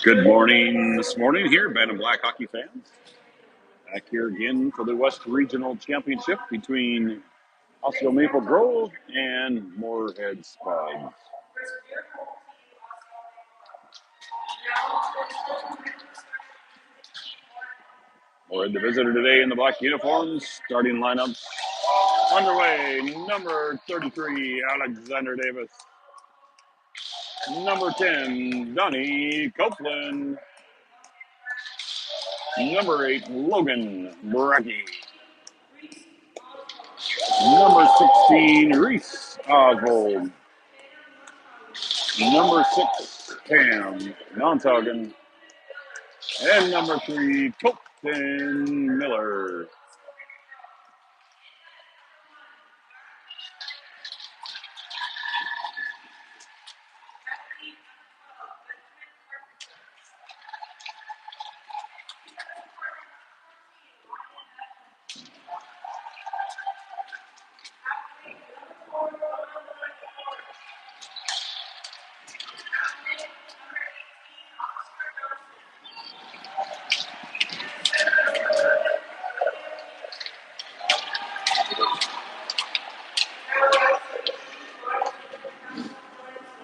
Good morning this morning here, Bantam Black hockey fans. Back here again for the West Regional Championship between Osceola Maple Grove and Moorhead Spuds. Moorhead the visitor today in the black uniforms. Starting lineups underway. Number 33, Alexander Davis. Number 10, Donnie Copeland. Number 8, Logan Brackey. Number 16, Reese Oswald. Number 6, Cam Montaugen. And number 3, Colton Miller.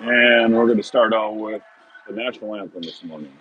And we're going to start out with the national anthem this morning.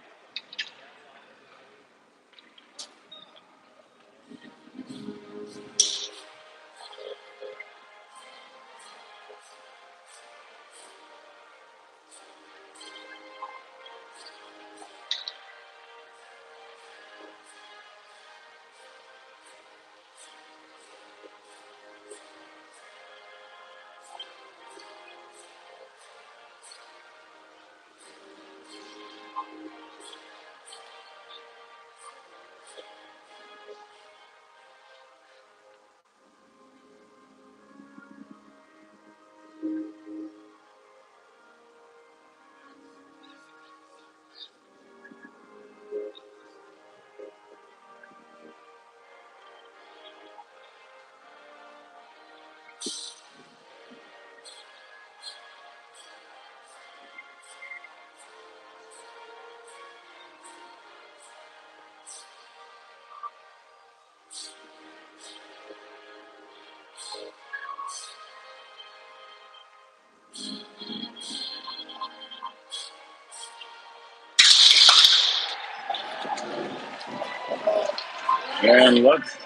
And let's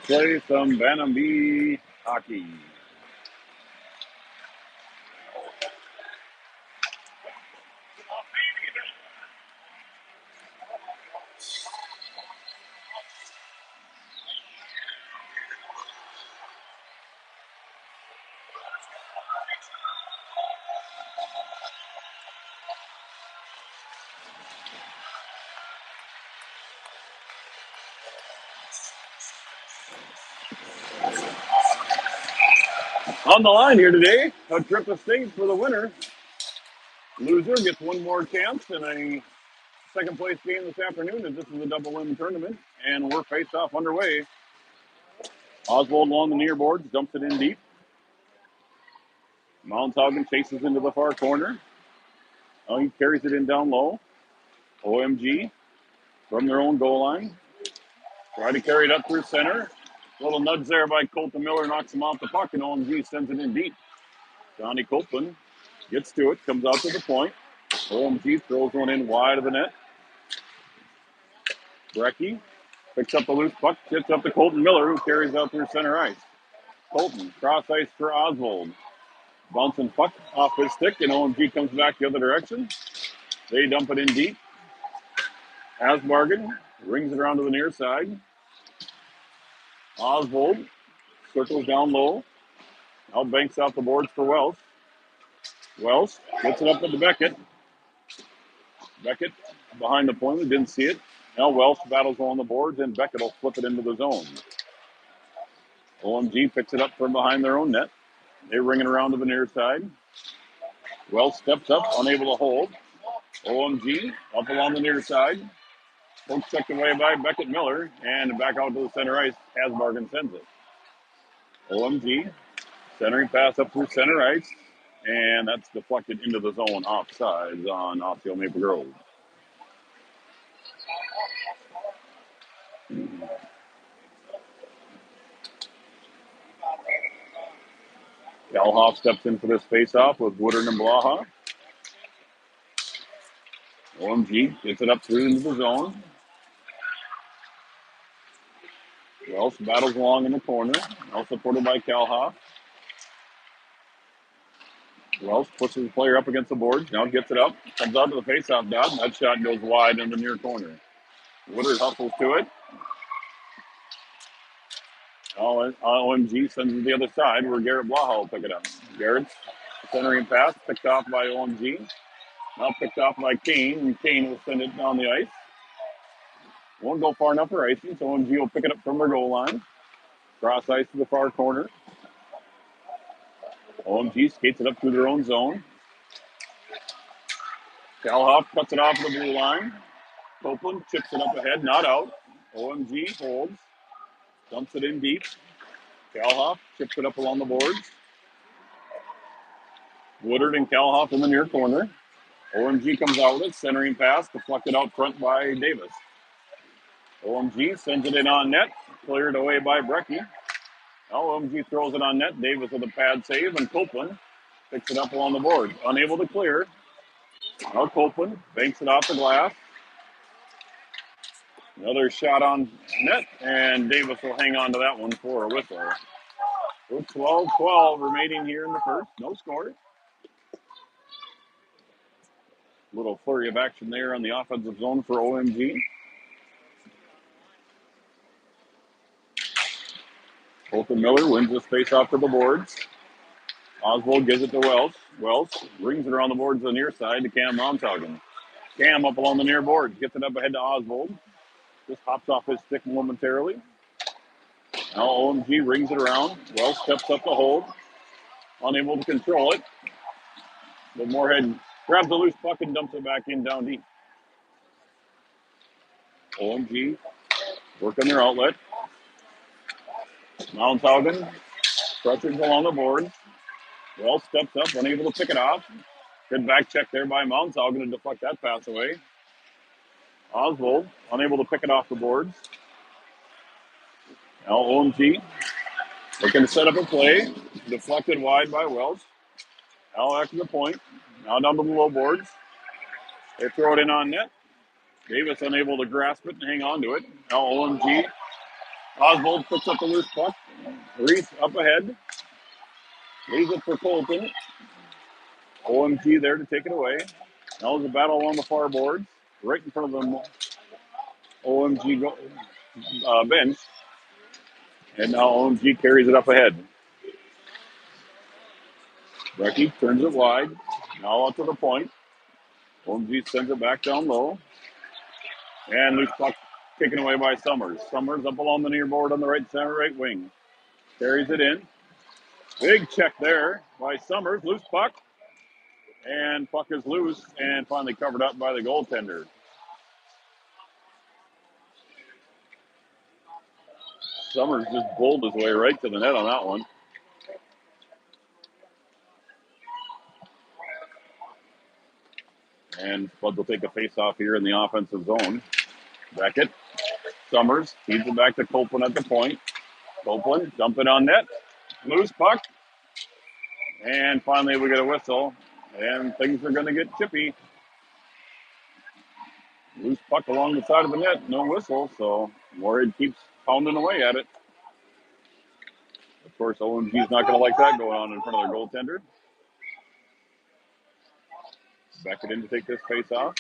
play some Bantam B hockey. On the line here today, a trip of state for the winner. Loser gets one more chance in a second place game this afternoon, as this is a double win tournament, and we're face off underway. Oswald along the near boards, dumps it in deep. Montaugen chases into the far corner. Oh, he carries it in down low. OMG from their own goal line. Try to carry it up through center. A little nudge there by Colton Miller, knocks him off the puck, and OMG sends it in deep. Johnny Copeland gets to it, comes out to the point. OMG throws one in wide of the net. Brecky picks up the loose puck, gets up to Colton Miller, who carries out through center ice. Colton, cross ice for Oswald. Bouncing puck off his stick, and OMG comes back the other direction. They dump it in deep. Asbargen rings it around to the near side. Oswald circles down low. Now banks out the boards for Welsh. Welsh gets it up into Beckett. Beckett behind the point, didn't see it. Now Welsh battles on the boards, and Beckett will flip it into the zone. OMG picks it up from behind their own net. They ring it around to the near side. Welsh steps up, unable to hold. OMG up along the near side. Poke checked away by Beckett Miller, and back out to the center ice. Asbargen sends it. OMG centering pass up through center ice, and that's deflected into the zone offsides on Osceola Maple Grove. Calhoff steps in for this face-off with Woodard and Blaha. OMG gets it up through into the zone. Wells battles along in the corner, now supported by Calhoff. Wells pushes the player up against the boards, now gets it up, comes out to the face-off dot, and that shot goes wide in the near corner. Woodard hustles to it. OMG sends it to the other side where Garrett Blaha will pick it up. Garrett's centering pass picked off by OMG. Now picked off by Kane, and Kane will send it down the ice. Won't go far enough for icing, so OMG will pick it up from their goal line. Cross ice to the far corner. OMG skates it up through their own zone. Calhoff cuts it off the blue line. Copeland chips it up ahead, not out. OMG holds, dumps it in deep. Calhoff chips it up along the boards. Woodard and Calhoff in the near corner. OMG comes out with it, centering pass, deflected out front by Davis. OMG sends it in on net, cleared away by Brecky. Now OMG throws it on net. Davis with a pad save, and Copeland picks it up along the board. Unable to clear. Now Copeland banks it off the glass. Another shot on net, and Davis will hang on to that one for a whistle. With 12-12 remaining here in the first. No score. Little flurry of action there on the offensive zone for OMG. Colton Miller wins this face-off to the boards. Oswald gives it to Wells. Wells rings it around the boards to the near side to Cam Montaugen. Cam up along the near boards, gets it up ahead to Oswald. Just hops off his stick momentarily. Now OMG rings it around. Wells steps up to hold. Unable to control it. But Moorhead grabs the loose puck and dumps it back in down deep. OMG working their outlet. Mounthaugen pressures along the board. Wells steps up, unable to pick it off. Good back check there by Mounthaugen to deflect that pass away. Oswald unable to pick it off the boards. Now OMG looking to set up a play. Deflected wide by Wells. Now after the point. Now down to the low boards. They throw it in on net. Davis unable to grasp it and hang on to it. Now OMG. Oswald picks up the loose puck. Reese up ahead. Leaves it for Colton. OMG there to take it away. Now there's a battle along the far boards. Right in front of them. OMG bench. And now OMG carries it up ahead. Brecky turns it wide. Now out to the point. OMG sends it back down low. And loose puck taken away by Summers. Summers up along the near board on the right center right wing. Carries it in. Big check there by Summers. Loose puck. And puck is loose and finally covered up by the goaltender. Summers just bowled his way right to the net on that one. And Spud will take a face-off here in the offensive zone. Beckett, Summers, feeds it back to Copeland at the point. Copeland, dump it on net. Loose puck. And finally we get a whistle. And things are going to get chippy. Loose puck along the side of the net. No whistle, so Moorhead keeps pounding away at it. Of course, OMG's not going to like that going on in front of their goaltender. Beckett in to take this face-off.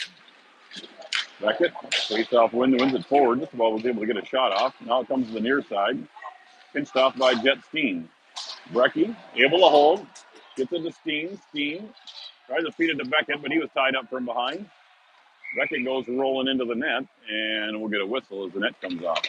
Beckett, face-off wins it forward. Just about was able to get a shot off. Now it comes to the near side. Pinched off by Jet Steen. Brecky, able to hold. Gets it to Steen. Steen tries to feed it to Beckett, but he was tied up from behind. Beckett goes rolling into the net, and we'll get a whistle as the net comes off.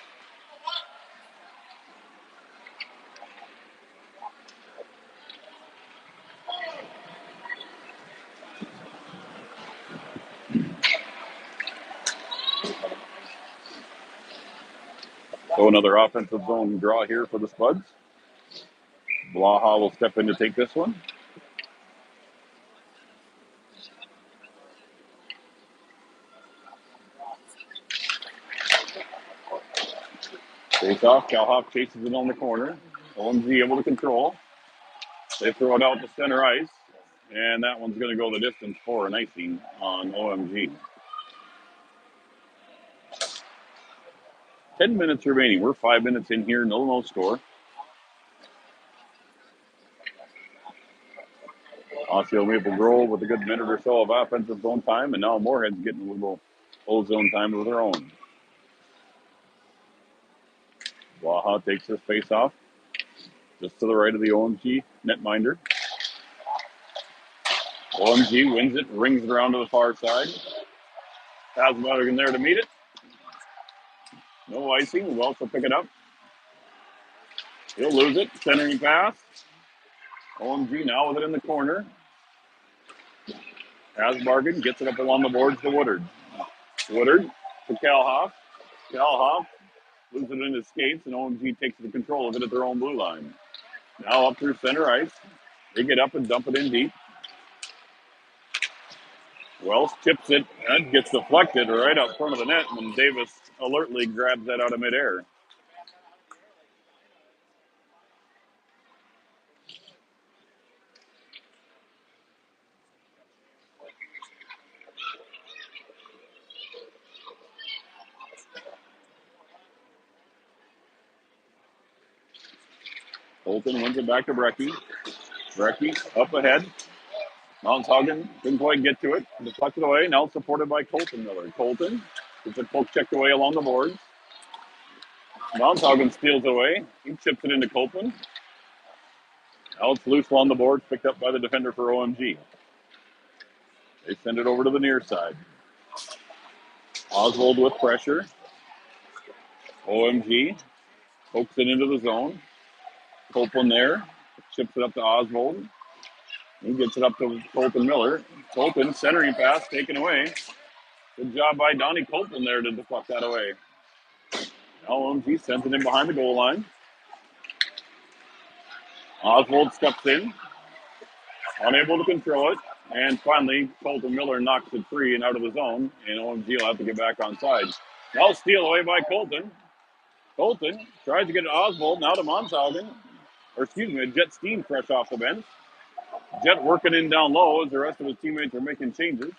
So another offensive zone draw here for the Spuds. Blaha will step in to take this one. Face off. Calhoff chases it on the corner. OMG able to control. They throw it out to center ice. And that one's going to go the distance for an icing on OMG. 10 minutes remaining. We're 5 minutes in here. No score. Osseo Maple Grove with a good minute or so of offensive zone time. And now Moorhead's getting a little old zone time of their own. Waha takes this face off. Just to the right of the OMG netminder. OMG wins it, rings it around to the far side. Hasbutter in there to meet it. No icing. Welch will pick it up. He'll lose it. Centering pass. OMG now with it in the corner. Hasbargen gets it up along the boards to Woodard. Woodard to Calhoff. Calhoff loses it in his skates, and OMG takes the control of it at their own blue line. Now up through center ice. They get up and dump it in deep. Wells tips it and gets deflected right out front of the net, and Davis alertly grabs that out of midair. Colton wins it back to Brecky. Brecky up ahead. Mounthagen didn't quite get to it. Deflected away. Now supported by Colton Miller. Colton gets it poke checked away along the boards. Mounthagen steals it away. He chips it into Copeland. Now it's loose along the board, picked up by the defender for OMG. They send it over to the near side. Oswald with pressure. OMG pokes it into the zone. Copeland there. Chips it up to Oswald. He gets it up to Colton Miller. Colton centering pass taken away. Good job by Donnie Copeland there to deflect that away. Now OMG sends it in behind the goal line. Oswald steps in. Unable to control it. And finally, Colton Miller knocks it free and out of the zone. And OMG will have to get back on side. Now steal away by Colton. Colton tries to get it to Oswald. Now to Mounthagen. Or excuse me, Jet Steen fresh off the bench. Jet working in down low as the rest of his teammates are making changes.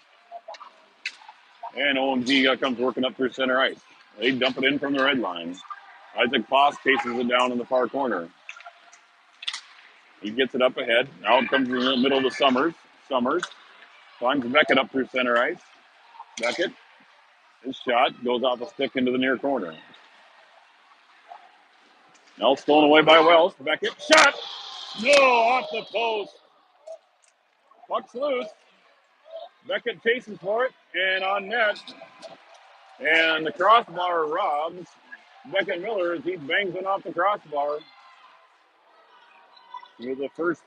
And OMG comes working up through center ice. They dump it in from the red line. Isaac Foss chases it down in the far corner. He gets it up ahead. Now it comes in the middle of the Summers. Summers finds Beckett up through center ice. Beckett, his shot goes off a stick into the near corner. Now stolen away by Wells. Beckett, shot! No, off the post. Puck's loose. Beckett chases for it, and on net. And the crossbar robs Beckett Miller as he bangs it off the crossbar. With the first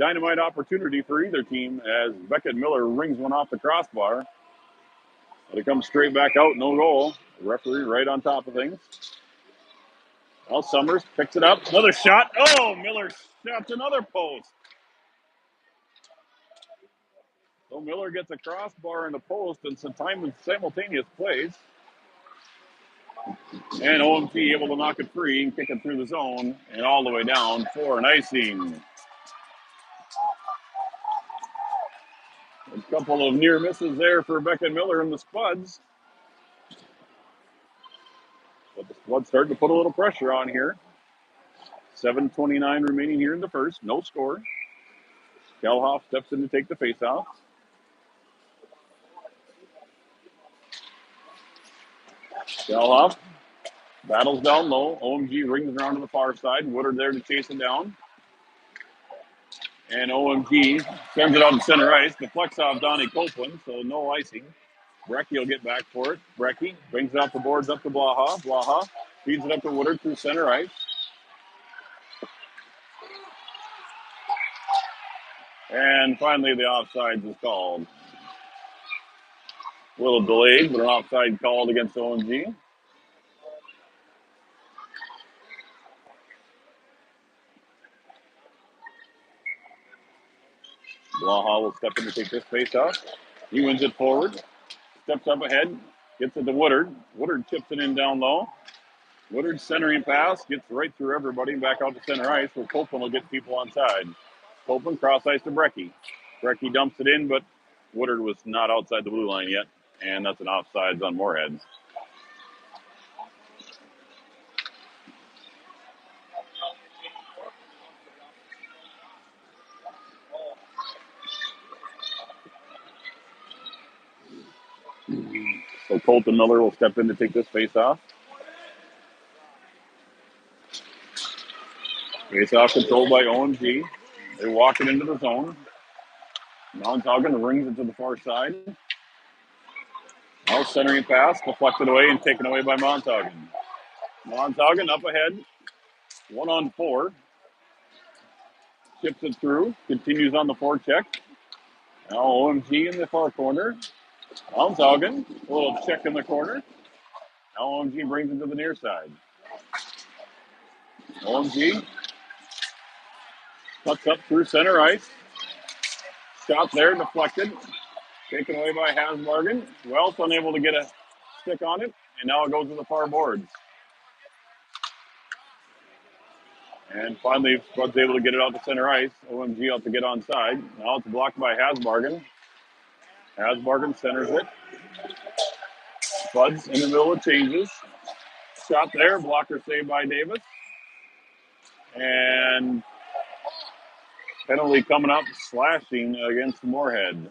dynamite opportunity for either team as Beckett Miller rings one off the crossbar. But it comes straight back out, no goal. The referee right on top of things. Now Summers picks it up. Another shot. Oh, Miller shots another post. So Miller gets a crossbar and a post and some simultaneous plays. And OMG able to knock it free and kick it through the zone and all the way down for an icing. A couple of near misses there for Beckett Miller and the Spuds. But the Spuds starting to put a little pressure on here. 7:29 remaining here in the first. No score. Kelhoff steps in to take the faceoff. Kelhoff battles down low. OMG rings around to the far side. Woodard there to chase it down. And OMG sends it out to center ice. Deflects off Donnie Copeland, so no icing. Brecky will get back for it. Brecky brings it off the boards up to Blaha. Blaha feeds it up to Woodard through center ice. And finally, the offsides is called. A little delayed, but an offside called against OMG. Blaha will step in to take this face off. He wins it forward. Steps up ahead. Gets it to Woodard. Woodard chips it in down low. Woodard's centering pass gets right through everybody back out to center ice where Copeland will get people on side. Copeland cross ice to Brecky. Brecky dumps it in, but Woodard was not outside the blue line yet, and that's an offsides on Moorhead. So Colton Miller will step in to take this face off. Face off controlled by OMG. They walk it into the zone. Montagan rings it to the far side. Now centering pass, deflected away and taken away by Montagan. Montagan up ahead, 1-on-4. Chips it through, continues on the forecheck. Now OMG in the far corner. Montagan, a little check in the corner. Now OMG brings it to the near side. OMG cuts up through center ice. Shot there, deflected. Taken away by Hasbargen. Wells unable to get a stick on it, and now it goes to the far boards. And finally, Spud's able to get it out to center ice. OMG out to get onside. Now it's blocked by Hasbargen. Hasbargen centers it. Spud's in the middle of changes. Shot there, blocker saved by Davis. And penalty coming up, slashing against Moorhead.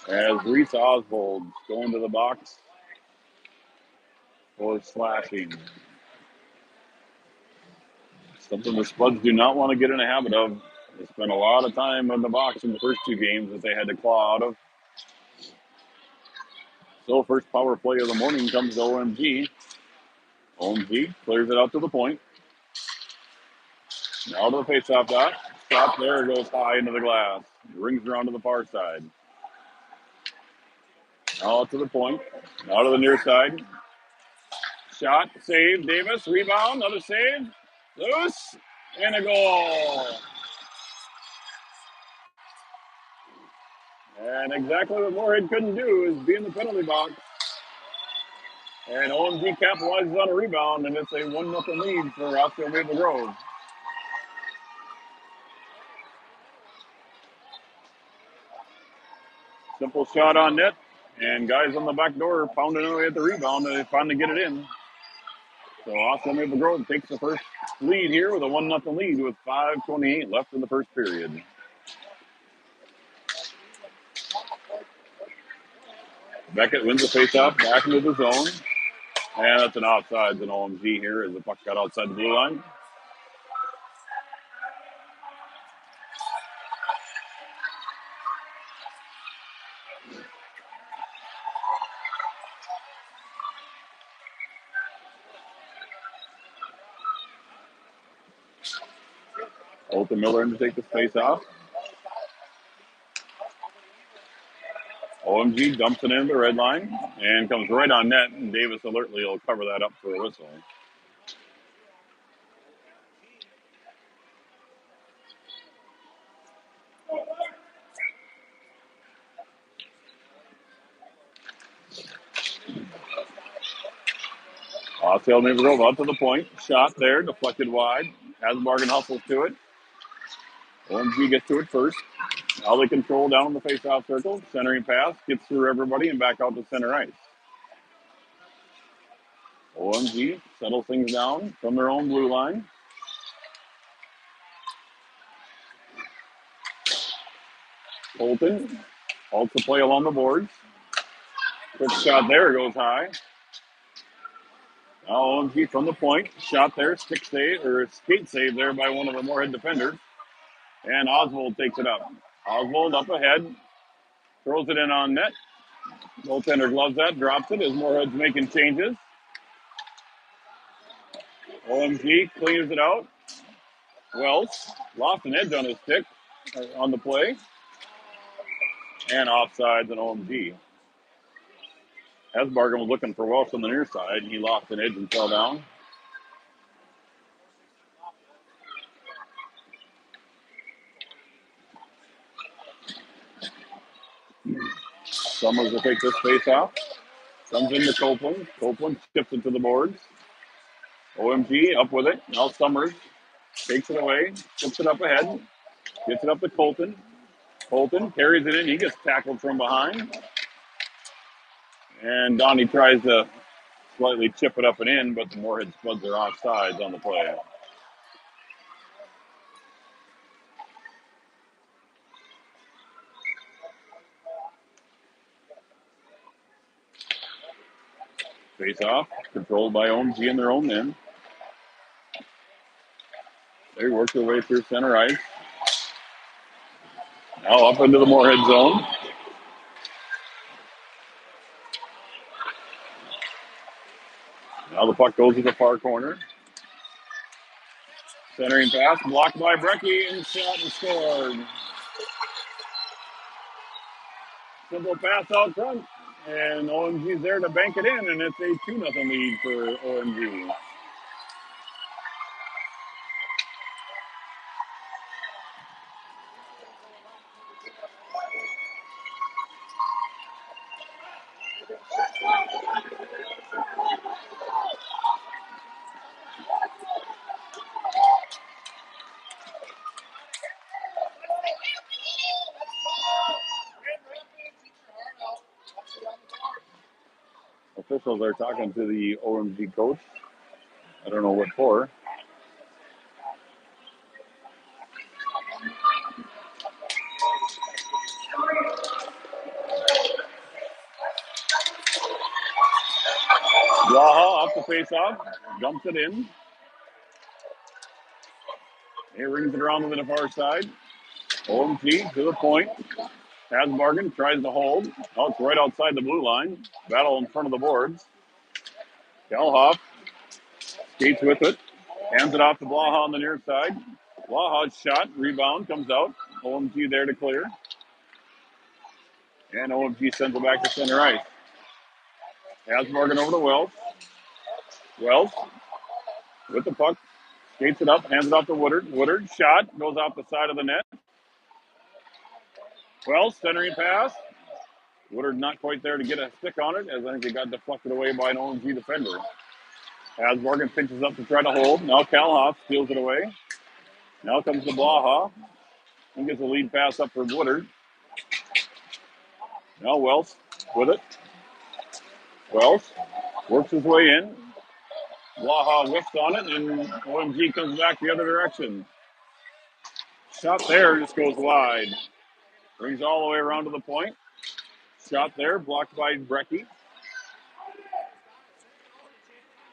As Reese Oswald going to the box for slashing. Something the Spuds do not want to get in a habit of. They spent a lot of time in the box in the first two games that they had to claw out of. So first power play of the morning comes to OMG. OMG clears it out to the point. Now to the faceoff dot. Stop there, goes high into the glass. Rings around to the far side. Now out to the point. Now to the near side. Shot, save, Davis, rebound, another save. Loose, and a goal. And exactly what Moorhead couldn't do is be in the penalty box. And OMG capitalizes on a rebound, and it's a 1-0 lead for Osceola Maple Grove. Simple shot on net, and guys on the back door pounding away at the rebound, and they finally get it in. So Osceola Maple Grove takes the first lead here with a 1-0 lead with 5:28 left in the first period. Beckett wins the faceoff, back into the zone. And that's an offsides in OMG here as the puck got outside the blue line. Colton Miller in to take the face off. OMG dumps it into the red line and comes right on net, and Davis alertly will cover that up for a whistle. Osceola Maple Grove out to the point. Shot there, deflected wide. Hasbargen hustles to it. OMG gets to it first. Now they control down in the face-off circle. Centering pass, gets through everybody and back out to center ice. OMG settles things down from their own blue line. Colton halts the play along the boards. Quick shot there, goes high. Now OMG from the point. Shot there, stick save, or skate save there by one of the Moorhead defenders. And Oswald takes it up. Oswald up ahead. Throws it in on net. Goaltender gloves that, drops it as Moorhead's making changes. OMG clears it out. Wells lost an edge on his stick on the play. And offsides on OMG. Hasbargen was looking for Welsh on the near side, and he lost an edge and fell down. Summers will take this face off. Comes into Copeland. Copeland chips it to the boards. OMG up with it. Now Summers takes it away, puts it up ahead, gets it up to Colton. Colton carries it in. He gets tackled from behind. And Donnie tries to slightly chip it up and in, but the Moorhead Spuds are offsides on the play. Face off, controlled by OMG and their own men. They work their way through center ice. Now up into the Moorhead zone. Now the puck goes to the far corner. Centering pass, blocked by Brecky, and shot and scored. Simple pass out front, and OMG's there to bank it in, and it's a 2-0 lead for OMG. Officials are talking to the OMG coach. I don't know what for. Blaha off the face-off, dumps it in. He rings it around to the far side. OMG to the point. Has Morgan, tries to hold. Oh, it's right outside the blue line. Battle in front of the boards. Kelhoff skates with it. Hands it off to Blaha on the near side. Blaha's shot, rebound, comes out. OMG there to clear. And OMG sends it back to center ice. Has Morgan over to Wells. Wells with the puck. Skates it up, hands it off to Woodard. Woodard shot, goes off the side of the net. Wells centering pass. Woodard not quite there to get a stick on it, as I think it got deflected away by an OMG defender. As Morgan pinches up to try to hold. Now Kalhoff steals it away. Now comes the Blaha. He gets a lead pass up for Woodard. Now Wells with it. Wells works his way in. Blaha whiffs on it, and OMG comes back the other direction. Shot there just goes wide. Brings all the way around to the point. Shot there, blocked by Brecky.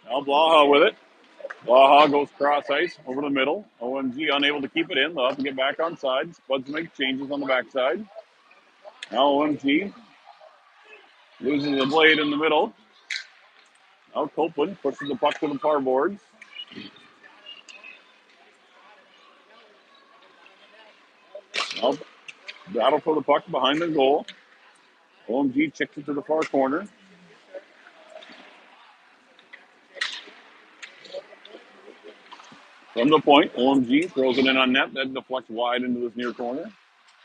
Now Blaha with it. Blaha goes cross ice over the middle. OMG unable to keep it in. They'll have to get back on side. Spuds make changes on the backside. Now OMG loses the blade in the middle. Now Copeland pushes the puck to the far boards. Now battle for the puck behind the goal. OMG checks it to the far corner. From the point, OMG throws it in on net. That deflects wide into this near corner.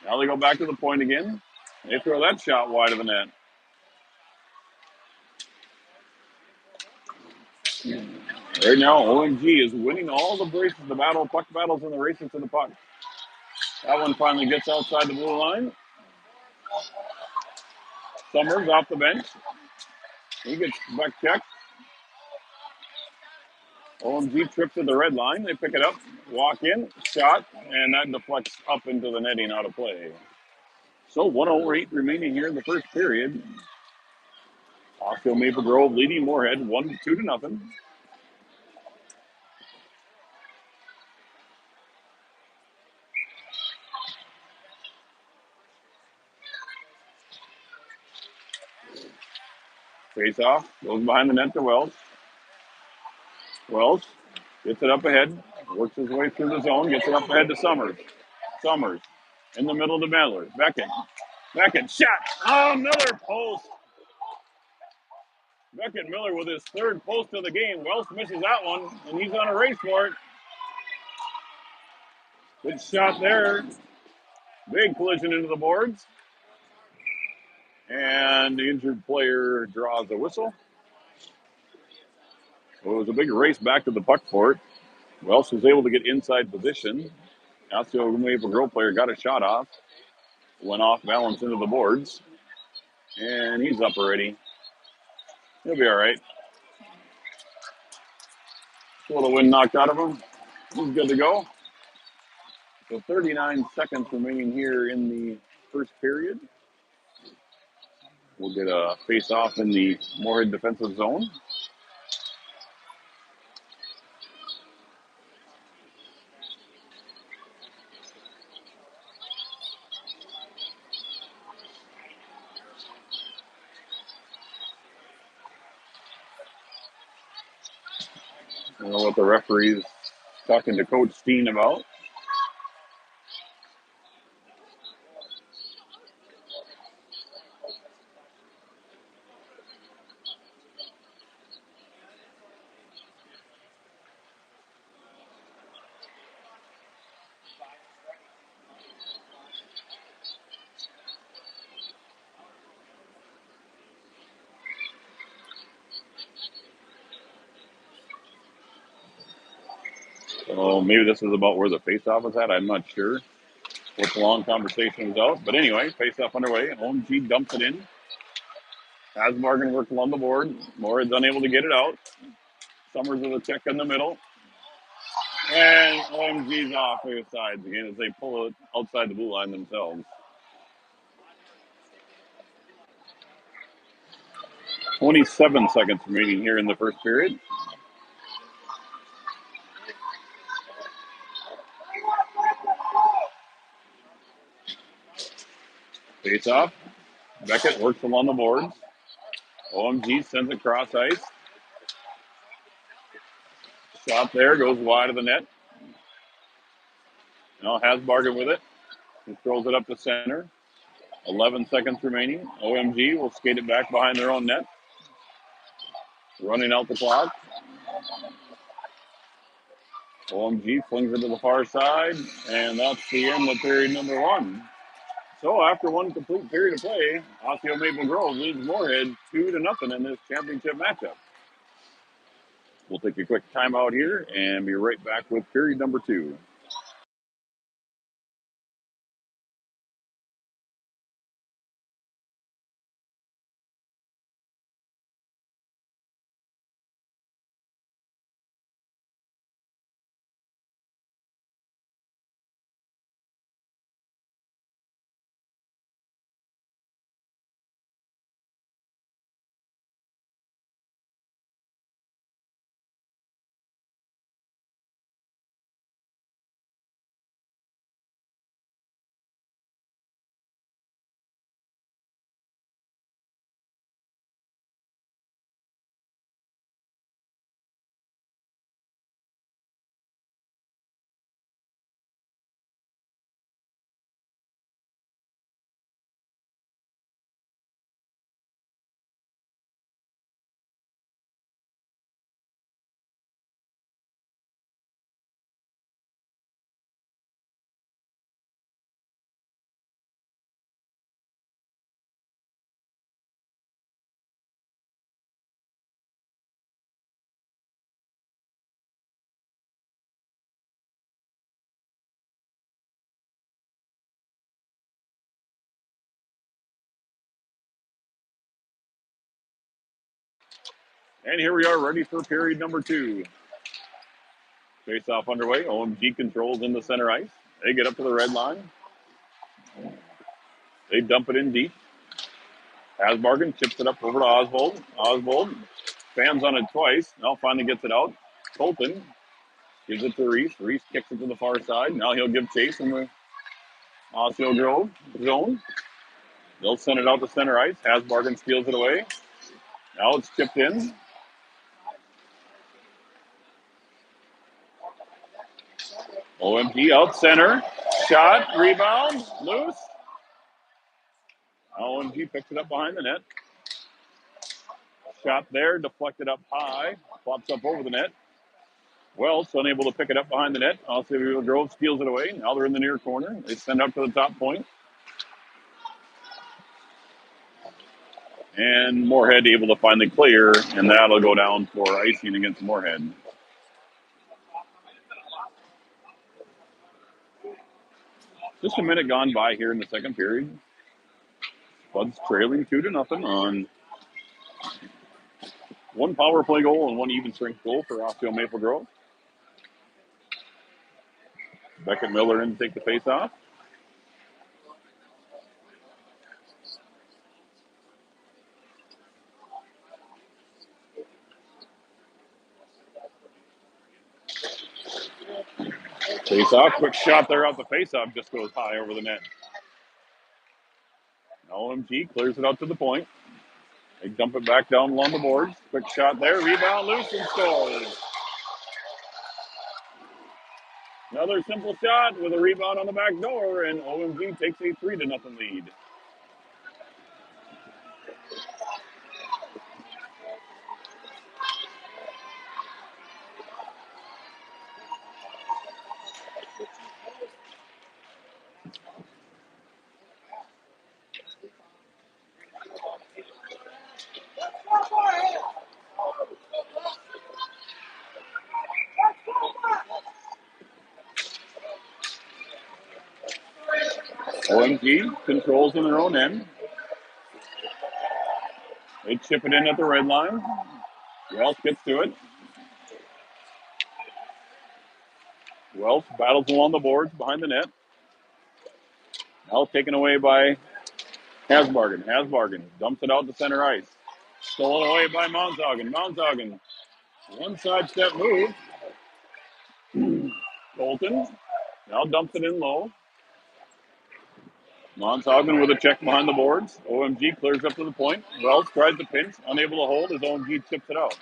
Now they go back to the point again. They throw that shot wide of the net. Right now, OMG is winning all the races, the puck battles and the races to the puck. That one finally gets outside the blue line. Summers off the bench. He gets back checked. OMG trips at the red line. They pick it up, walk in, shot, and that deflects up into the netting out of play. So 1:08 remaining here in the first period. Osco Maple Grove leading Moorhead 2-0. Face off, goes behind the net to Wells. Wells gets it up ahead, works his way through the zone, gets it up ahead to Summers. Summers in the middle to Miller. Beckett, shot. Oh, Miller post. Beckett Miller with his third post of the game. Wells misses that one, and he's on a race for it. Good shot there. Big collision into the boards. And the injured player draws a whistle. So it was a big race back to the puck fort. Welsh was able to get inside position. Osseo Maple Grove player got a shot off. Went off balance into the boards. And he's up already. He'll be all right. A little wind knocked out of him. He's good to go. So 39 seconds remaining here in the first period. We'll get a face-off in the Moorhead defensive zone. I don't know what the referee's talking to Coach Steen about. So maybe this is about where the face-off is at. I'm not sure what the long conversation was out. But anyway, face-off underway. OMG dumps it in. Hasbargen works along the board. Moorhead's unable to get it out. Summers with a check in the middle. And OMG's off to the sides again as they pull it outside the blue line themselves. 27 seconds remaining here in the first period. Face off. Beckett works along the boards. OMG sends it cross ice. Shot there, goes wide of the net. Now Hasbargen with it. He throws it up to center. 11 seconds remaining. OMG will skate it back behind their own net. Running out the clock. OMG flings it to the far side, and that's the end of period number one. So after one complete period of play, Osseo Maple Grove leads Moorhead 2-0 in this championship matchup. We'll take a quick timeout here and be right back with period number two. And here we are ready for period number two. Face off underway. OMG controls in the center ice. They get up to the red line. They dump it in deep. Hasbargen chips it up over to Oswald. Oswald spams on it twice. Now finally gets it out. Colton gives it to Reese. Reese kicks it to the far side. Now he'll give chase in the Osseo Grove zone. They'll send it out to center ice. Hasbargen steals it away. Now it's chipped in. OMG out center. Shot. Rebound. Loose. OMG picks it up behind the net. Shot there. Deflected up high. Flops up over the net. Wells unable to pick it up behind the net. Osseo Grove steals it away. Now they're in the near corner. They send up to the top point. And Moorhead able to finally clear, and that'll go down for icing against Moorhead. Just a minute gone by here in the second period. Bud's trailing 2-0 on one power play goal and one even strength goal for Rossville Maple Grove. Beckett Miller in to take the face off. Face off, quick shot there off the face off, just goes high over the net. OMG clears it out to the point. They dump it back down along the boards. Quick shot there, rebound loose and scores. Another simple shot with a rebound on the back door, and OMG takes a 3-0 lead. OMG controls in their own end. They chip it in at the red line. Welch gets to it. Welch battles along the boards behind the net. Now taken away by Hasbargen. Hasbargen dumps it out to center ice. Stolen away by Mountsagen. Mountsagen, one side step move. Colton now dumps it in low. Mountsagen with a check behind the boards. OMG clears up to the point. Welch tries to pinch, unable to hold as OMG chips it out.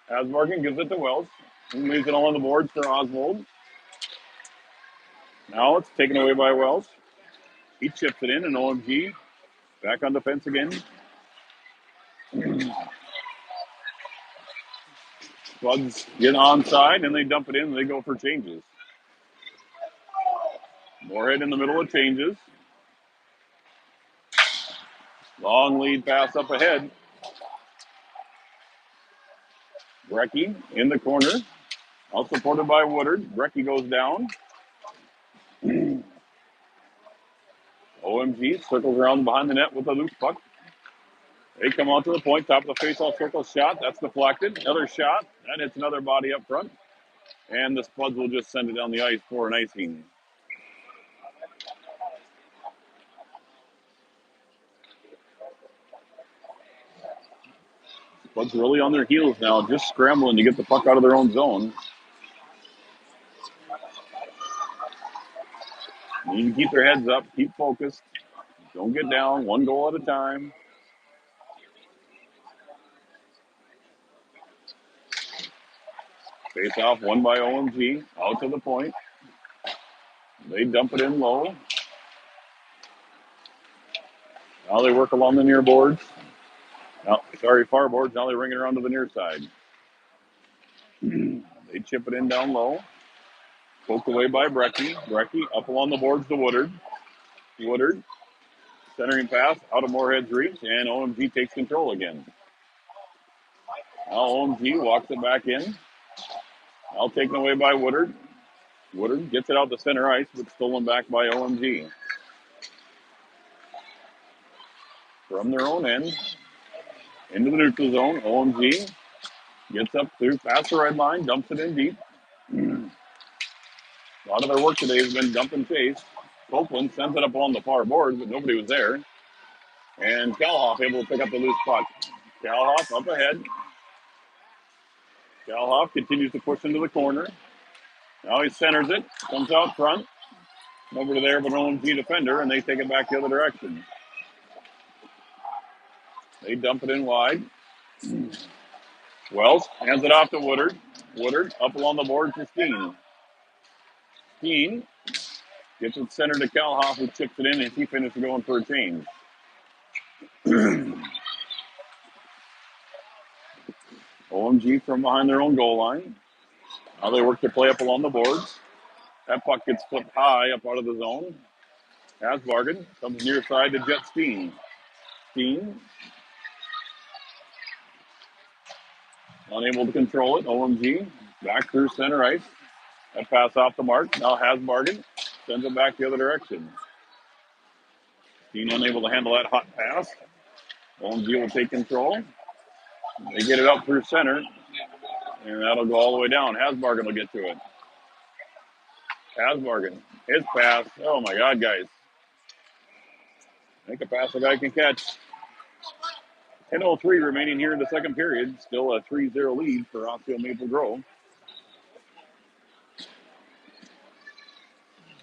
Hasbargen gives it to Welch. He leaves it all on the boards for Oswald. Now it's taken away by Welch. He chips it in, and OMG back on defense again. Buds get onside, and they dump it in, and they go for changes. Moorhead in the middle of changes. Long lead pass up ahead. Brecky in the corner. Out supported by Woodard. Brecky goes down. OMG circles around behind the net with a loose puck. They come out to the point, top of the faceoff circle shot. That's deflected. Another shot. That hits another body up front. And the Spuds will just send it down the ice for an icing. Spuds really on their heels now, just scrambling to get the puck out of their own zone. Need to keep their heads up, keep focused. Don't get down, one goal at a time. Face off, won by OMG, out to the point. They dump it in low. Now they work along the near boards. Far boards. Now they ring it around to the near side. They chip it in down low. Poked away by Brecky. Brecky up along the boards to Woodard. Woodard, centering pass out of Moorhead's reach, and OMG takes control again. Now OMG walks it back in. Now taken away by Woodard. Woodard gets it out to center ice, but stolen back by OMG. From their own end, into the neutral zone, OMG gets up through past the red line, dumps it in deep. A lot of their work today has been dump and chase. Copeland sends it up on the far board, but nobody was there. And Kalhoff able to pick up the loose puck. Kalhoff up ahead. Kalhoff continues to push into the corner. Now he centers it, comes out front. Nobody there but an OMG defender, and they take it back the other direction. They dump it in wide. Wells hands it off to Woodard. Woodard up along the board to Steen. Steen gets it centered to Kalhoff, who chips it in, and he finishes going for a change. OMG from behind their own goal line. Now they work their play up along the boards. That puck gets flipped high up out of the zone. Hasbargen comes near side to Jet Steen. Steen. Unable to control it. OMG back through center ice. That pass off the mark. Now Hasbargen sends it back the other direction. Steen unable to handle that hot pass. OMG will take control. They get it up through center, and that'll go all the way down. Hasbargen will get to it. Hasbargen, his pass. Oh my God, guys. Make a pass a guy can catch. 10:03 remaining here in the second period. Still a 3-0 lead for Osseo Maple Grove.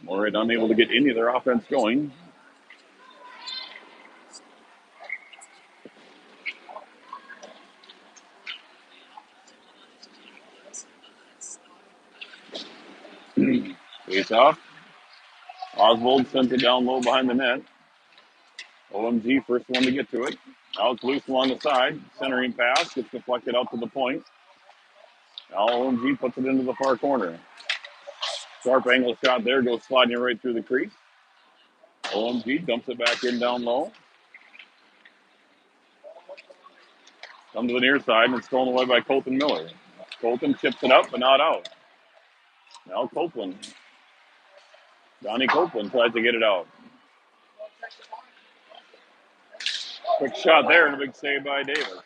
Moorhead unable to get any of their offense going. Face off. Oswald sends it down low behind the net. OMG, first one to get to it. Now it's loose along the side. Centering pass gets deflected out to the point. Now OMG puts it into the far corner. Sharp angle shot there, goes sliding right through the crease. OMG dumps it back in down low. Comes to the near side and it's thrown away by Colton Miller. Colton chips it up, but not out. Now Copeland. Donnie Copeland tries to get it out. Quick shot there and a big save by Davis.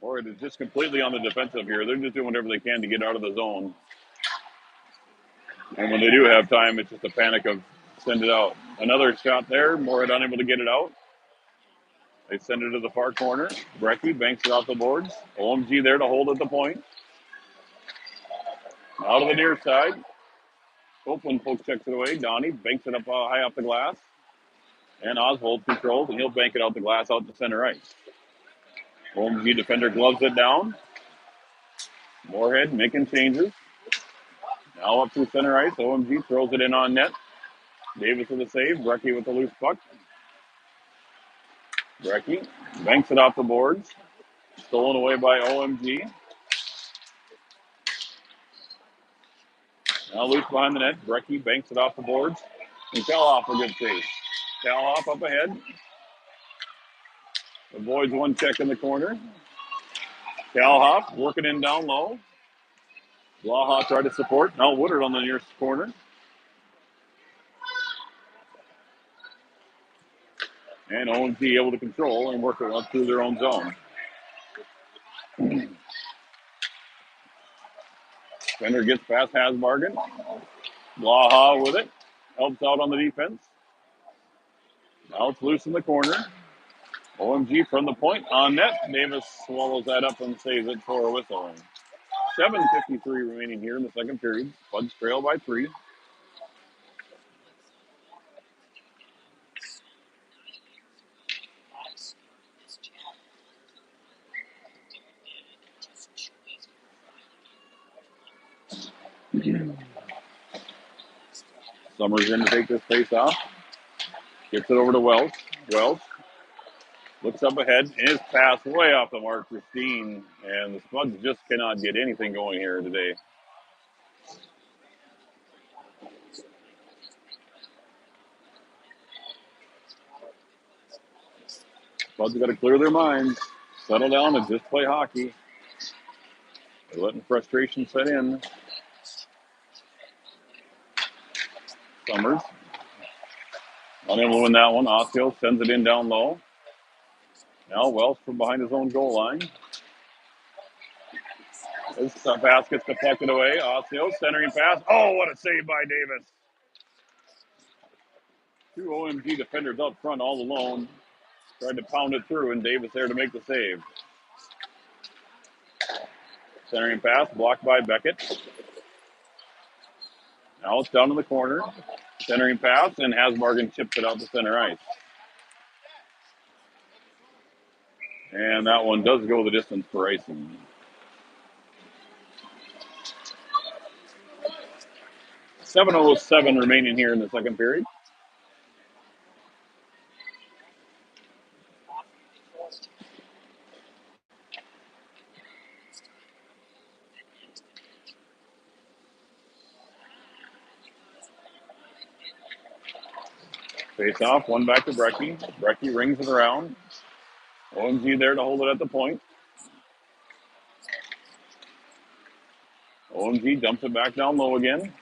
Or it is just completely on the defensive here. They're just doing whatever they can to get out of the zone. And when they do have time, it's just a panic of send it out. Another shot there. Moorhead unable to get it out. They send it to the far corner. Brecky banks it off the boards. OMG there to hold at the point. Out of the near side. Copeland poke checks it away. Donnie banks it up high off the glass. And Oswald controls, and he'll bank it out the glass out to center ice. OMG defender gloves it down. Moorhead making changes. Now up through center ice. OMG throws it in on net. Davis with a save. Brecky with the loose puck. Brecky banks it off the boards. Stolen away by OMG. Now loose behind the net. Brecky banks it off the boards. And Kalhoff a good save. Kalhoff up ahead. Avoids one check in the corner. Kalhoff working in down low. Blaha tried to support. Now Woodard on the nearest corner. And OMG able to control and work it up through their own zone. Fender gets past Hasbargen. Blaha with it. Helps out on the defense. Now it's loose in the corner. OMG from the point on net. Davis swallows that up and saves it for a whistle. 7:53 remaining here in the second period. Buds trail by 3. Summers in to take this face off. Gets it over to Welch. Welch looks up ahead. His pass way off the mark for Steen. And the Spuds just cannot get anything going here today. Spuds got to clear their minds, settle down, and just play hockey. They're letting frustration set in. Summers unable to win that one. Osseo sends it in down low. Now Welsh from behind his own goal line. This pass gets deflected away. Osseo centering pass. Oh, what a save by Davis. 2 OMG defenders up front all alone. Tried to pound it through, and Davis there to make the save. Centering pass blocked by Beckett. Now it's down in the corner. Centering pass, and Hasbargen chips it out to center ice. And that one does go the distance for icing. .707 remaining here in the second period. Face off, one back to Brecky. Brecky rings it around. OMG there to hold it at the point. OMG dumps it back down low again.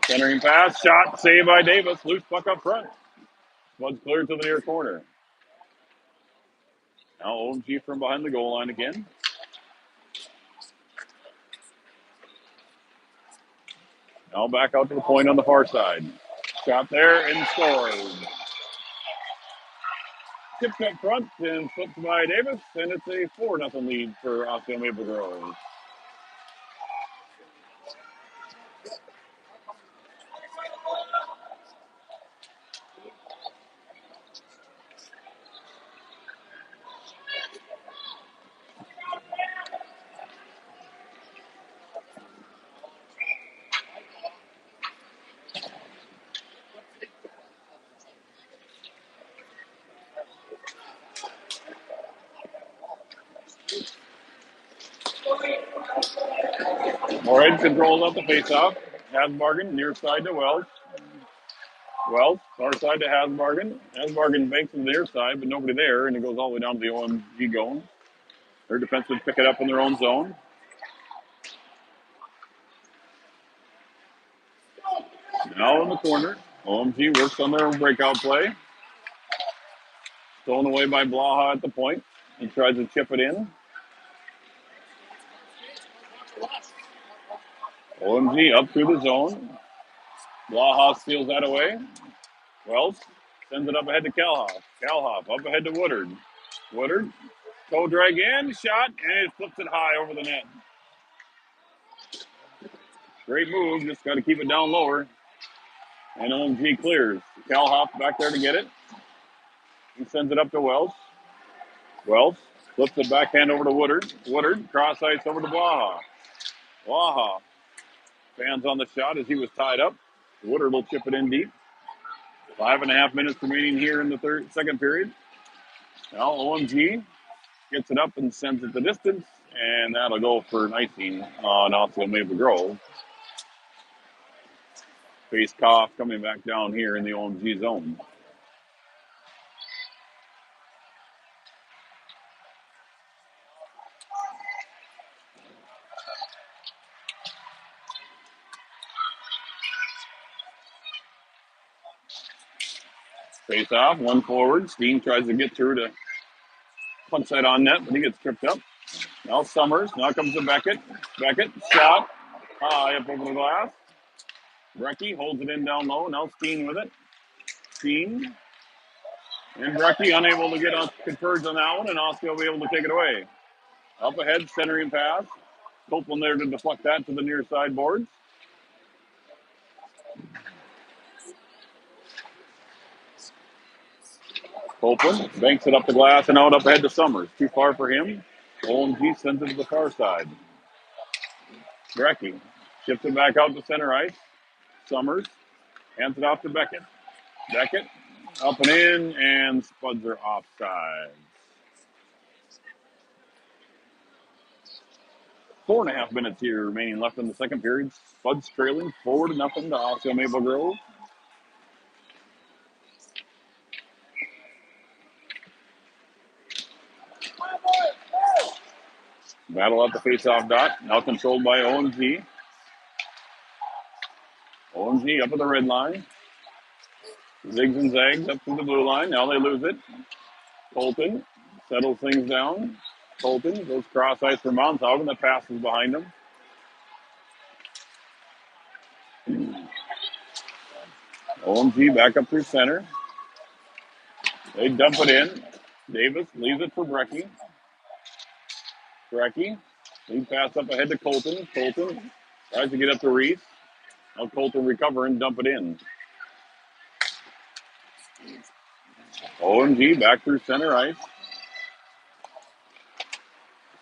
Centering pass, shot, saved by Davis. Loose puck up front. One's cleared to the near corner. Now OMG from behind the goal line again. Now back out to the point on the far side. Shot there and scored. Tipped up front and flipped by Davis, and it's a 4-0 lead for Osceola Maple Grove. Moorhead controls out the faceoff. Hasbargen near side to Wells. Wells, far side to Hasbargen. Hasbargen banks to the near side, but nobody there, and it goes all the way down to the OMG going. Their defensemen pick it up in their own zone. Now in the corner, OMG works on their breakout play. Stolen away by Blaha at the point. He tries to chip it in. OMG up through the zone. Blaha steals that away. Wells sends it up ahead to Kalhoff. Kalhoff up ahead to Woodard. Woodard, toe drag in, shot, and it flips it high over the net. Great move, just got to keep it down lower. And OMG clears. Kalhoff back there to get it. He sends it up to Wells. Wells flips the backhand over to Woodard. Woodard cross ice over to Blaha. Blaha fans on the shot as he was tied up. Woodard will chip it in deep. 5.5 minutes remaining here in the second period. Now OMG gets it up and sends it the distance, and that'll go for an icing on Osceola Maple Grove. Face Koff coming back down here in the OMG zone. Face off, one forward. Steen tries to get through to punch that on net, but he gets tripped up. Now Summers. Now comes to Beckett. Beckett, shot. High up over the glass. Brecky holds it in down low. Now Steen with it. Steen. And Brecky unable to get converged on that one, and Oscar will be able to take it away. Up ahead, centering pass. Copeland there to deflect that to the near sideboards. Copeland banks it up the glass and out up ahead to Summers. Too far for him. OMG sends it to the far side. Brecky ships it back out to center ice. Summers hands it off to Beckett. Beckett up and in, and Spuds are offside. 4.5 minutes here remaining left in the second period. Spuds trailing 4-0 to Osceola Maple Grove. Battle at the faceoff dot. Now controlled by OMG. OMG up at the red line. Zigs and zags up to the blue line. Now they lose it. Colton settles things down. Colton goes cross ice for Monshaugen. The pass is behind him. OMG back up through center. They dump it in. Davis leaves it for Brecky. Brecky. Lead pass up ahead to Colton. Colton tries to get up to Reese. Now Colton recover and dump it in. OMG back through center ice.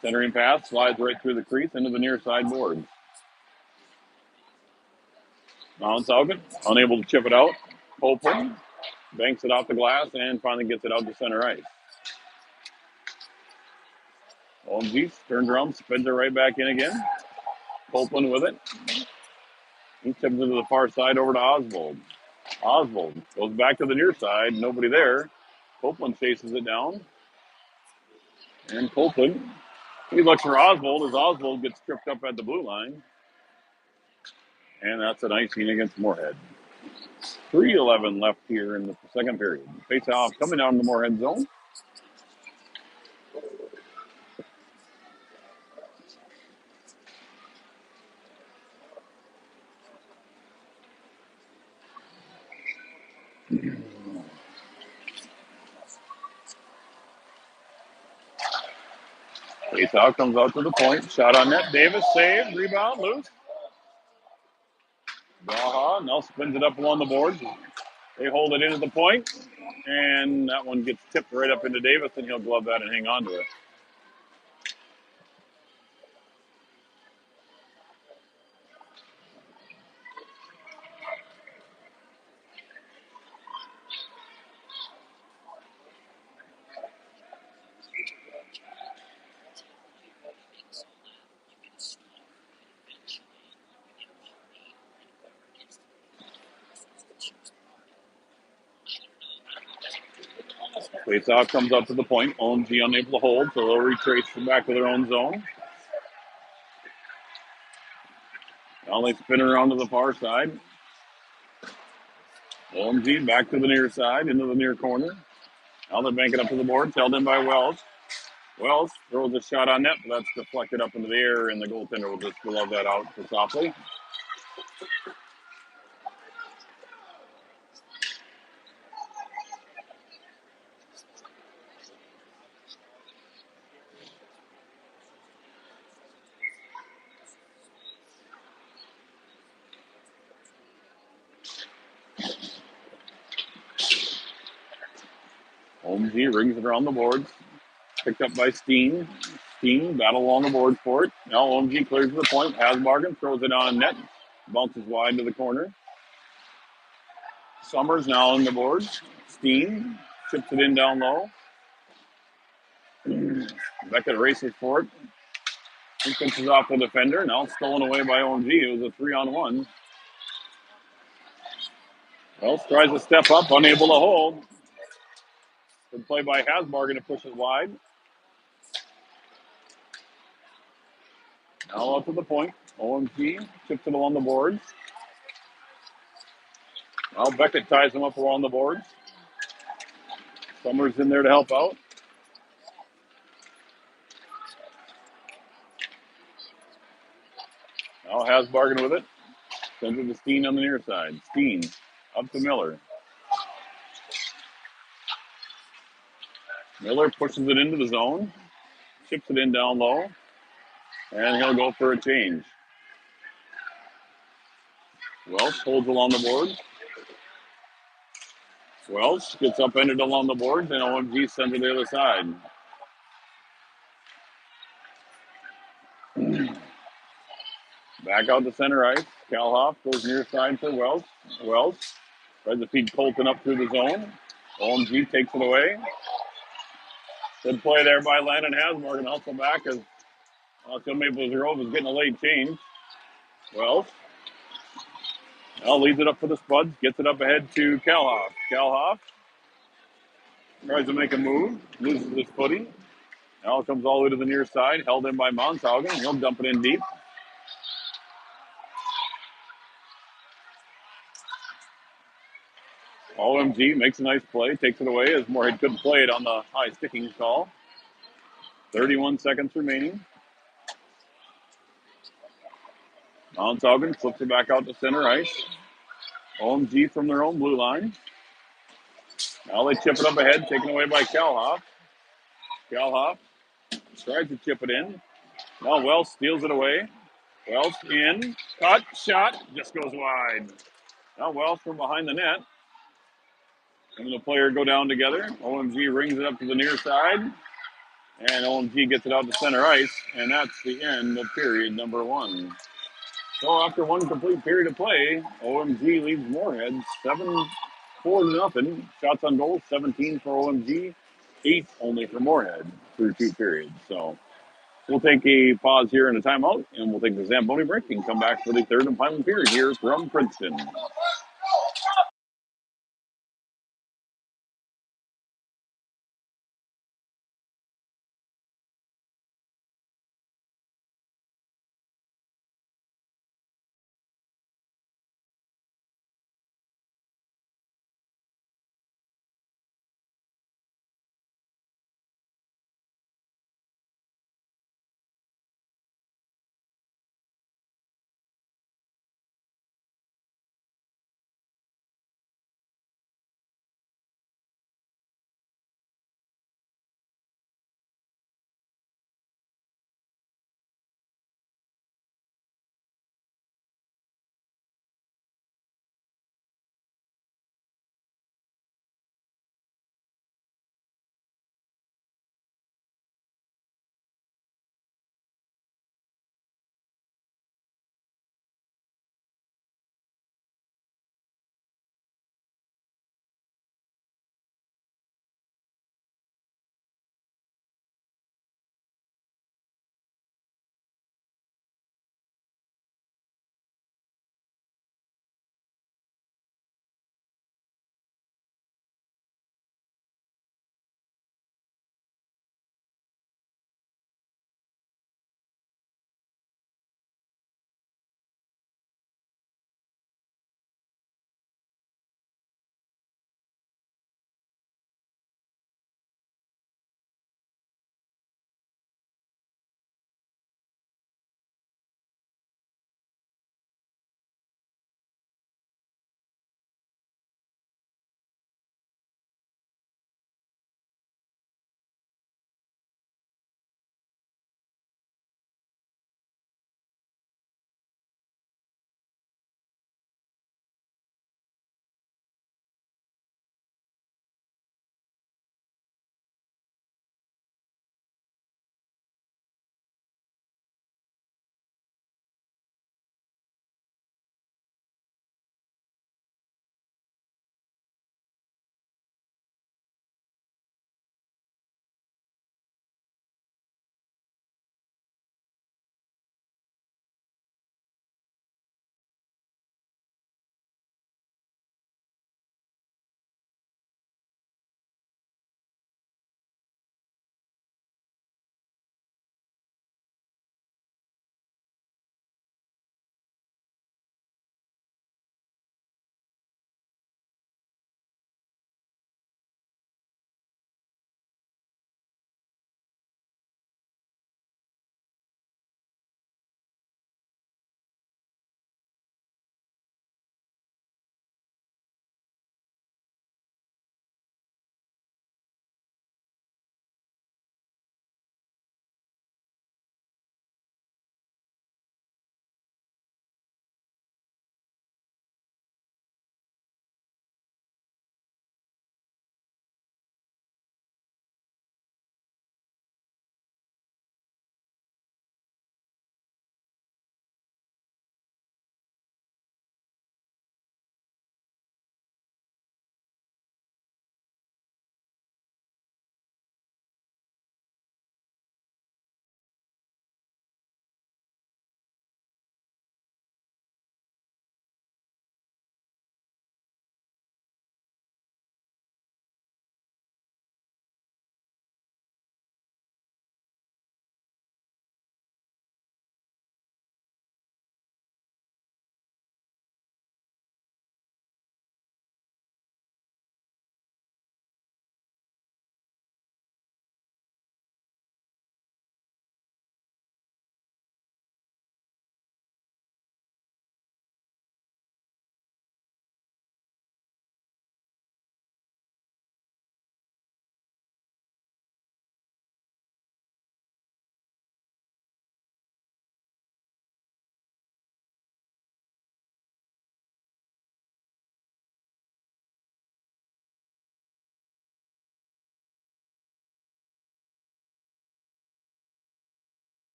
Centering pass slides right through the crease into the near side boards. Monshaugen unable to chip it out. Copeland banks it off the glass and finally gets it out to center ice. OMG turns around, spins it right back in again. Copeland with it. He tips it to the far side over to Oswald. Oswald goes back to the near side. Nobody there. Copeland chases it down. And Copeland, he looks for Oswald as Oswald gets tripped up at the blue line. And that's an icing against Moorhead. 3:11 left here in the second period. Face off coming down the Moorhead zone. Face off comes out to the point. Shot on net. Davis saved. Rebound loose. Baha now spins it up along the boards. They hold it into the point, and that one gets tipped right up into Davis, and he'll glove that and hang on to it. Face off comes up to the point. OMG unable to hold, so they'll retrace back to their own zone. Now they spin around to the far side. OMG back to the near side, into the near corner. Now they're banking up to the board, held in by Wells. Wells throws a shot on net, but that's deflected up into the air, and the goaltender will just glove that out for softly. OMG rings it around the boards. Picked up by Steen. Steen battle along the boards for it. Now OMG clears to the point. Hasbargen throws it on net. Bounces wide to the corner. Summers now on the boards. Steen chips it in down low. Beckett races for it. He pitches off the defender. Now stolen away by OMG. It was a 3-on-1. Wells tries to step up, unable to hold. Good play by Hasbargen to push it wide. Now up to the point. OMG chips it along the boards. Well, Beckett ties him up along the boards. Summers in there to help out. Now Hasbargen with it. Sends it to Steen on the near side. Steen up to Miller. Miller pushes it into the zone. Chips it in down low. And he'll go for a change. Wells holds along the boards. Wells gets upended along the boards, and OMG sends it to the other side. Back out to center ice. Kalhoff goes near side for Wells. Wells tries to feed Colton up through the zone. OMG takes it away. Good play there by Landon Hasbargen. Also back as Maple Grove is getting a late change. Wells now leads it up for the Spuds. Gets it up ahead to Kalhoff. Kalhoff tries to make a move. Loses his footing. Now it comes all the way to the near side. Held in by Monshaugen. He'll dump it in deep. OMG makes a nice play. Takes it away as Moorhead couldn't play it on the high sticking call. 31 seconds remaining. Monshaugen flips it back out to center ice. OMG from their own blue line. Now they chip it up ahead, taken away by Kalhoff. Kalhoff tries to chip it in. Now Wells steals it away. Wells in. Cut. Shot. Just goes wide. Now Wells from behind the net. And the player go down together. OMG rings it up to the near side. And OMG gets it out to center ice. And that's the end of period number 1. So after one complete period of play, OMG leads Moorhead 7-4-0. Shots on goal, 17 for OMG, 8 only for Moorhead through 2 periods. So we'll take a pause here and a timeout, and we'll take the Zamboni break and come back for the third and final period here from Princeton.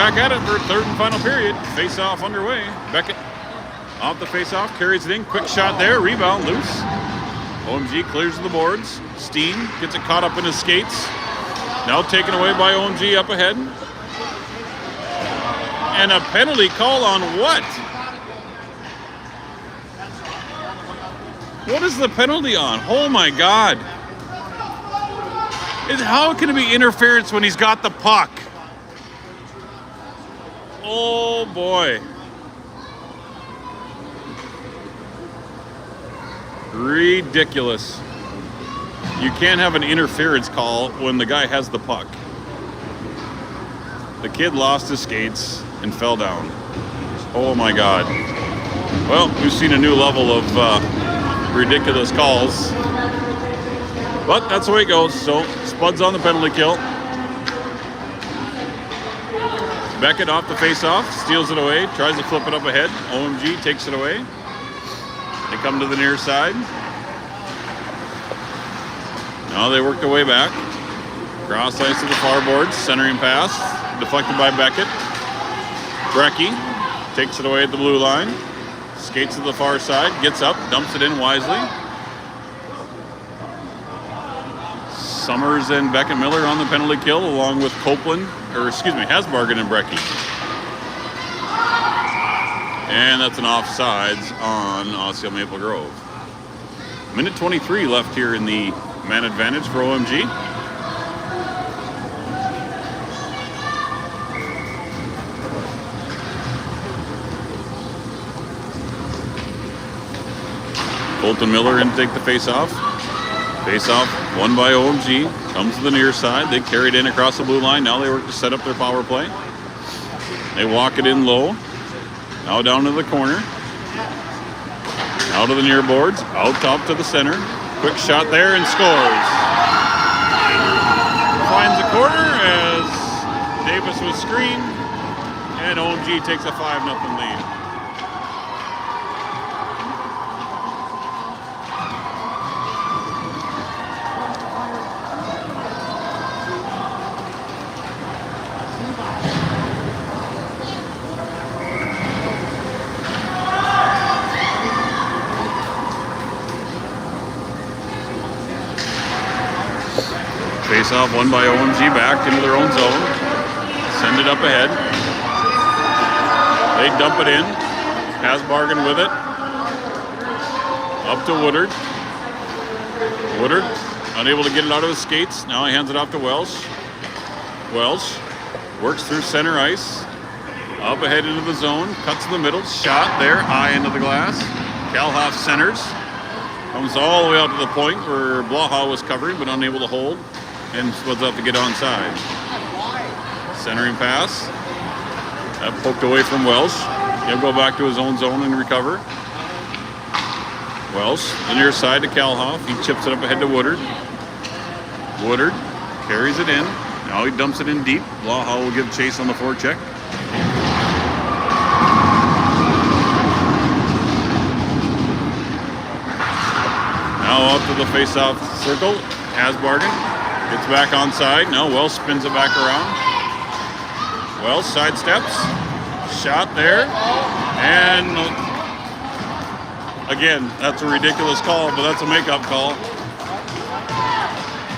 back at it for third and final period. Face-off underway. Beckett off the face-off, carries it in. Quick shot there. Rebound loose. OMG clears the boards. Steen gets it caught up in his skates. Now taken away by OMG up ahead. And a penalty call on what? What is the penalty on? Oh my God. How can it be interference when he's got the puck? Oh boy. Ridiculous. You can't have an interference call when the guy has the puck. The kid lost his skates and fell down. Oh my God. Well, we've seen a new level of ridiculous calls. But that's the way it goes. So, Spud's on the penalty kill. Beckett off the face-off, steals it away, tries to flip it up ahead. OMG takes it away. They come to the near side. Now they work their way back. Cross ice to the far boards, centering pass, deflected by Beckett. Brecky takes it away at the blue line. Skates to the far side, gets up, dumps it in wisely. Summers and Beckett Miller on the penalty kill, along with Hasbargen and Brecky. And that's an offsides on Osseo Maple Grove. Minute 23 left here in the man advantage for OMG. Colton Miller in to take the face-off. Face-off won by OMG. Comes to the near side. They carry it in across the blue line. Now they work to set up their power play. They walk it in low. Now down to the corner. Out of the near boards. Out top to the center. Quick shot there and scores. Finds the corner as Davis was screened. And OMG takes a 5-0 lead. Face-off won by OMG back into their own zone. Send it up ahead. They dump it in. Hasbargen with it. Up to Woodard. Woodard unable to get it out of his skates. Now he hands it off to Welsh. Welsh works through center ice. Up ahead into the zone. Cuts in the middle. Shot there. High into the glass. Kalhoff centers. Comes all the way out to the point where Blaha was covering but unable to hold. And Spuds up to get onside. Centering pass. That poked away from Welsh. He'll go back to his own zone and recover. Welsh, the near side to Kalhoff. He chips it up ahead to Woodard. Woodard carries it in. Now he dumps it in deep. Blaha will give chase on the forecheck. Now up to the face-off circle. Hasbargen gets back onside. Now Welsh spins it back around. Welsh sidesteps. Shot there. And again, that's a ridiculous call, but that's a makeup call.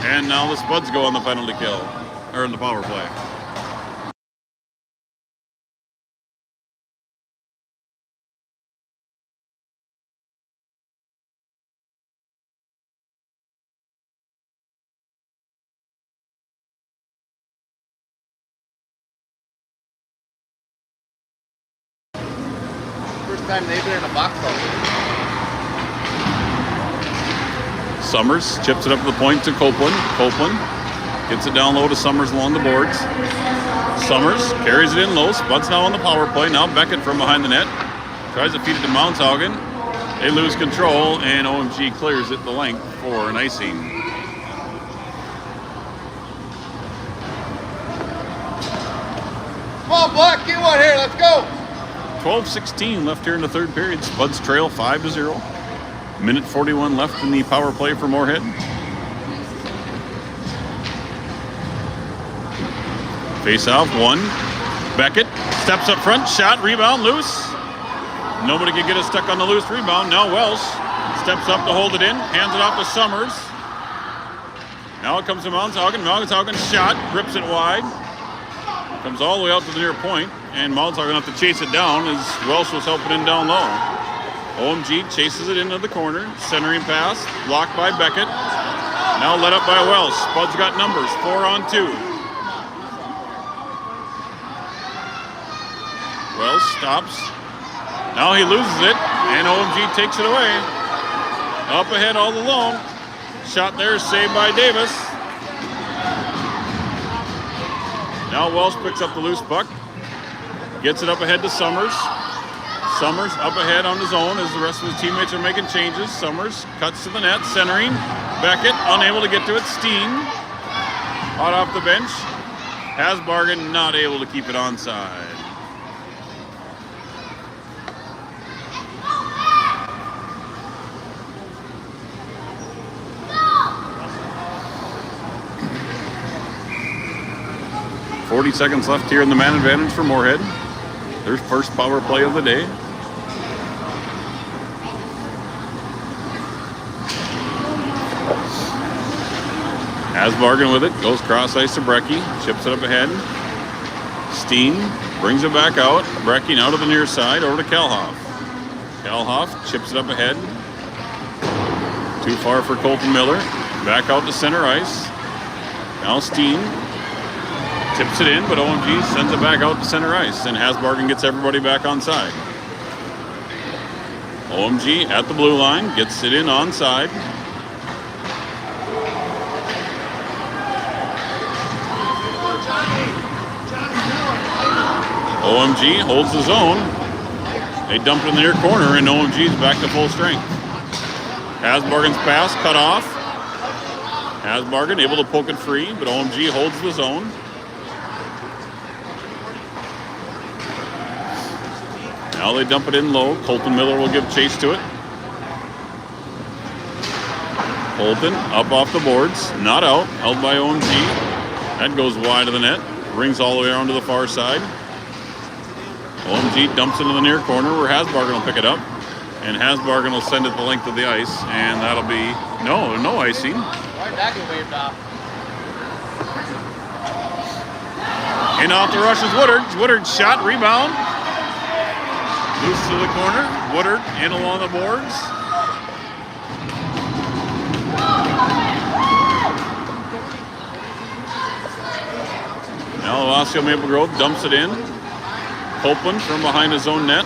And now the Spuds go on the penalty kill, or in the power play. First time they've been in a box out. Summers chips it up to the point to Copeland. Copeland gets it down low to Summers along the boards. Summers carries it in low. Spuds now on the power play. Now Beckett from behind the net. Tries to feed it to Mounthaugen. They lose control, and OMG clears it the length for an icing. Come on, Black, get one here. Let's go. 12:16 left here in the third period. Spuds trail 5-0. Minute 41 left in the power play for Moorhead. Face off, one. Beckett steps up front, shot, rebound, loose. Nobody could get it stuck on the loose rebound. Now Welsh steps up to hold it in, hands it off to Summers. Now it comes to Mountshaugen. Mountshaugen shot, rips it wide. Comes all the way out to the near point, and Mountshaugen have to chase it down as Welsh was helping in down low. OMG chases it into the corner, centering pass, blocked by Beckett. Now let up by Welsh. Spud's got numbers, 4-on-2. Welsh stops. Now he loses it, and OMG takes it away. Up ahead all alone. Shot there, saved by Davis. Now Welsh picks up the loose puck. Gets it up ahead to Summers. Summers up ahead on his own as the rest of his teammates are making changes. Summers cuts to the net, centering. Beckett unable to get to it. Steen hot off the bench. Hasbargen not able to keep it onside. .40 seconds left here in the man advantage for Moorhead. Their first power play of the day. Hasbargen with it, goes cross ice to Brecky, chips it up ahead. Steen brings it back out. Brecky now to the near side, over to Kalhoff. Kalhoff chips it up ahead. Too far for Colton Miller. Back out to center ice. Now Steen tips it in, but OMG sends it back out to center ice, and Hasbargen gets everybody back on side. OMG at the blue line, gets it in onside. OMG holds the zone. They dump it in the near corner, and OMG's back to full strength. Hasbargen's pass cut off. Hasbargen able to poke it free, but OMG holds the zone. Now they dump it in low. Colton Miller will give chase to it. Colton up off the boards. Not out. Held by OMG. That goes wide of the net. Rings all the way around to the far side. OMG dumps into the near corner where Hasbargen will pick it up. And Hasbargen will send it the length of the ice. And that'll be no icing. Why did that get waved off? In off the rush is Woodard. Woodard shot, rebound. Loose to the corner. Woodard in along the boards. Now Osseo Maple Grove dumps it in. Copeland from behind his own net.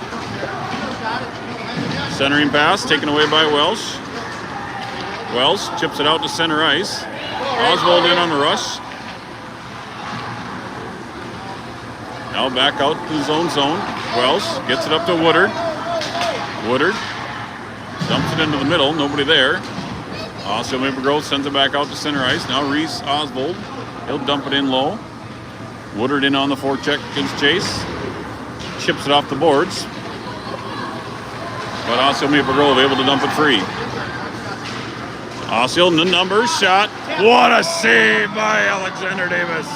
Centering pass taken away by Welsh. Welsh chips it out to center ice. Oswald in on the rush. Now back out to his own zone. Welsh gets it up to Woodard. Woodard dumps it into the middle. Nobody there. Osseo Maple Grove sends it back out to center ice. Now Reese Oswald. He'll dump it in low. Woodard in on the forecheck against Chase. Chips it off the boards. But Osseo Maple Grove able to dump it free. Osseo in the numbers. Shot. What a save by Alexander Davis.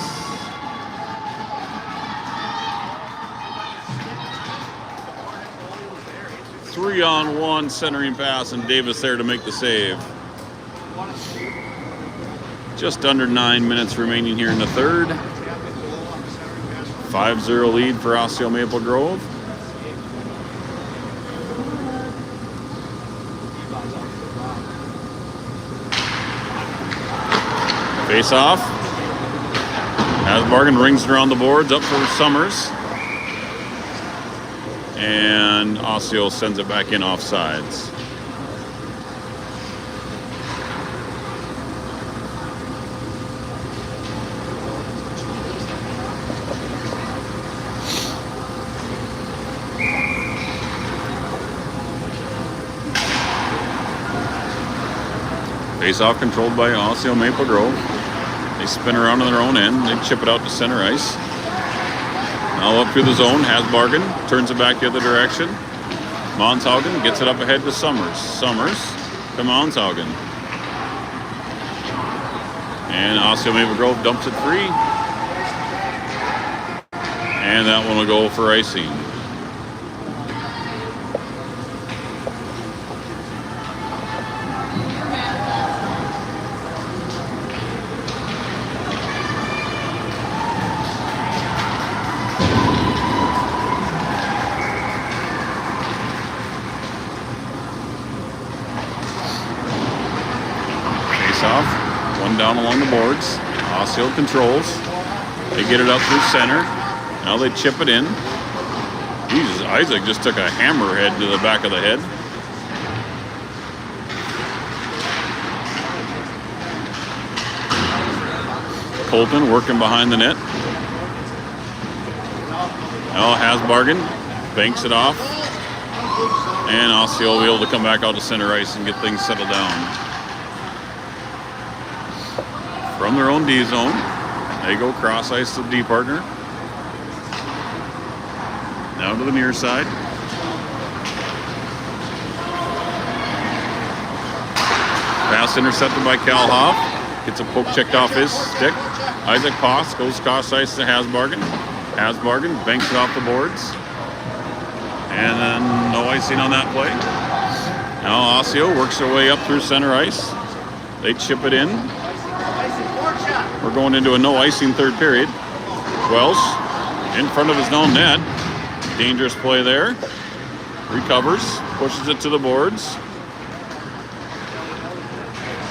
Three-on-one centering pass, and Davis there to make the save. Just under 9 minutes remaining here in the third. 5-0 lead for Osseo Maple Grove. Face off. Hasbargen rings it around the boards, up for Summers. And Osseo sends it back in offsides. Face-off controlled by Osseo Maple Grove. They spin around on their own end. They chip it out to center ice. Now up through the zone. Hasbargen turns it back the other direction. Mountshaugen gets it up ahead to Summers. Summers to Mountshaugen. And Osseo Maple Grove dumps it free. And that one will go for icing. Off, one down along the boards. Osseo controls. They get it up through center. Now they chip it in. Jesus, Isaac just took a hammerhead to the back of the head. Colton working behind the net. Now Hasbargen banks it off. And Osseo will be able to come back out to center ice and get things settled down. From their own D zone, they go cross ice to the D partner. Now to the near side. Pass intercepted by Cal Hoff. Gets a poke checked off his stick. Isaac Poss goes cross ice to Hasbargen. Hasbargen banks it off the boards. And then no icing on that play. Now Osseo works their way up through center ice. They chip it in. We're going into a no icing third period. Welsh in front of his own net. Dangerous play there. Recovers, pushes it to the boards.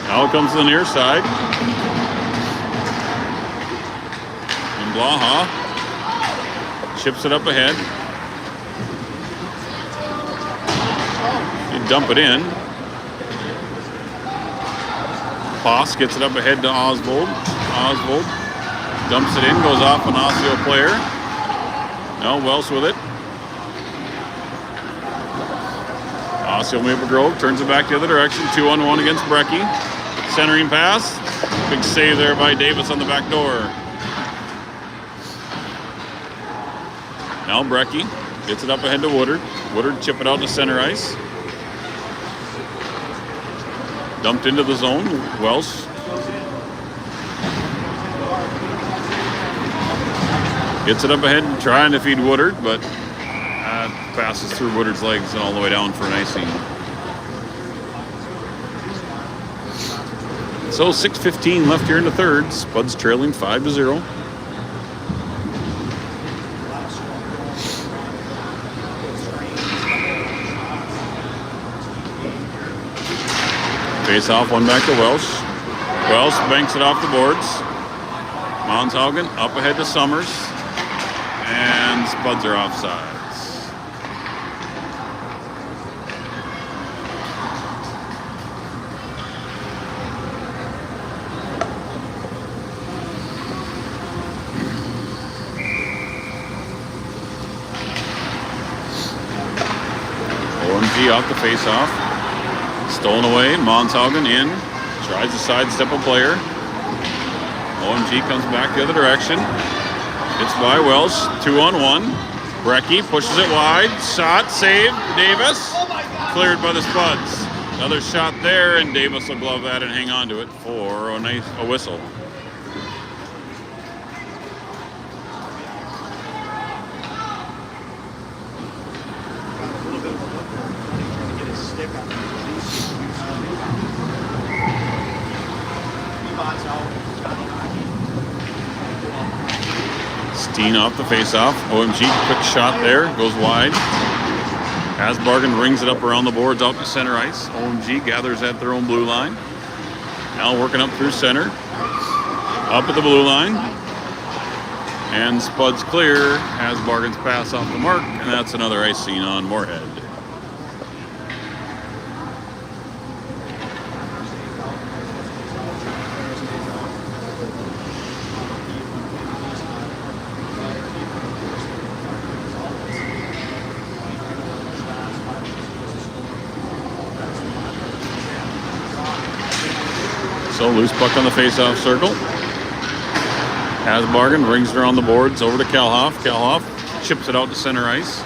Now it comes to the near side. And Blaha chips it up ahead. You dump it in. Poss gets it up ahead to Oswald. Oswald dumps it in, goes off an Osseo player. Now Welsh with it. Osseo Maple Grove turns it back the other direction. 2-on-1 against Brecky. Centering pass. Big save there by Davis on the back door. Now Brecky gets it up ahead to Woodard. Woodard chip it out to center ice. Dumped into the zone. Welsh. Gets it up ahead and trying to feed Woodard, but passes through Woodard's legs and all the way down for an icing. So 6:15 left here in the third. Spuds trailing 5-0. Face off, one back to Welsh. Welsh banks it off the boards. Monshaugen up ahead to Summers. And Spuds are offsides. OMG off the face-off. Stolen away. Monshaugen in. Tries to sidestep a player. OMG comes back the other direction. It's by Welsh. 2-on-1. Brecky pushes it wide. Shot. Save. Davis. Cleared by the Spuds. Another shot there, and Davis will glove that and hang on to it for a whistle. Steen off the face-off. OMG, quick shot there. Goes wide. Hasbargen rings it up around the boards out to center ice. OMG gathers at their own blue line. Now working up through center. Up at the blue line. And Spuds clear. Hasbargen's pass off the mark. And that's another icing on Moorhead. So loose puck on the face-off circle. Hasbargen rings it around the boards over to Kalhoff. Kalhoff chips it out to center ice.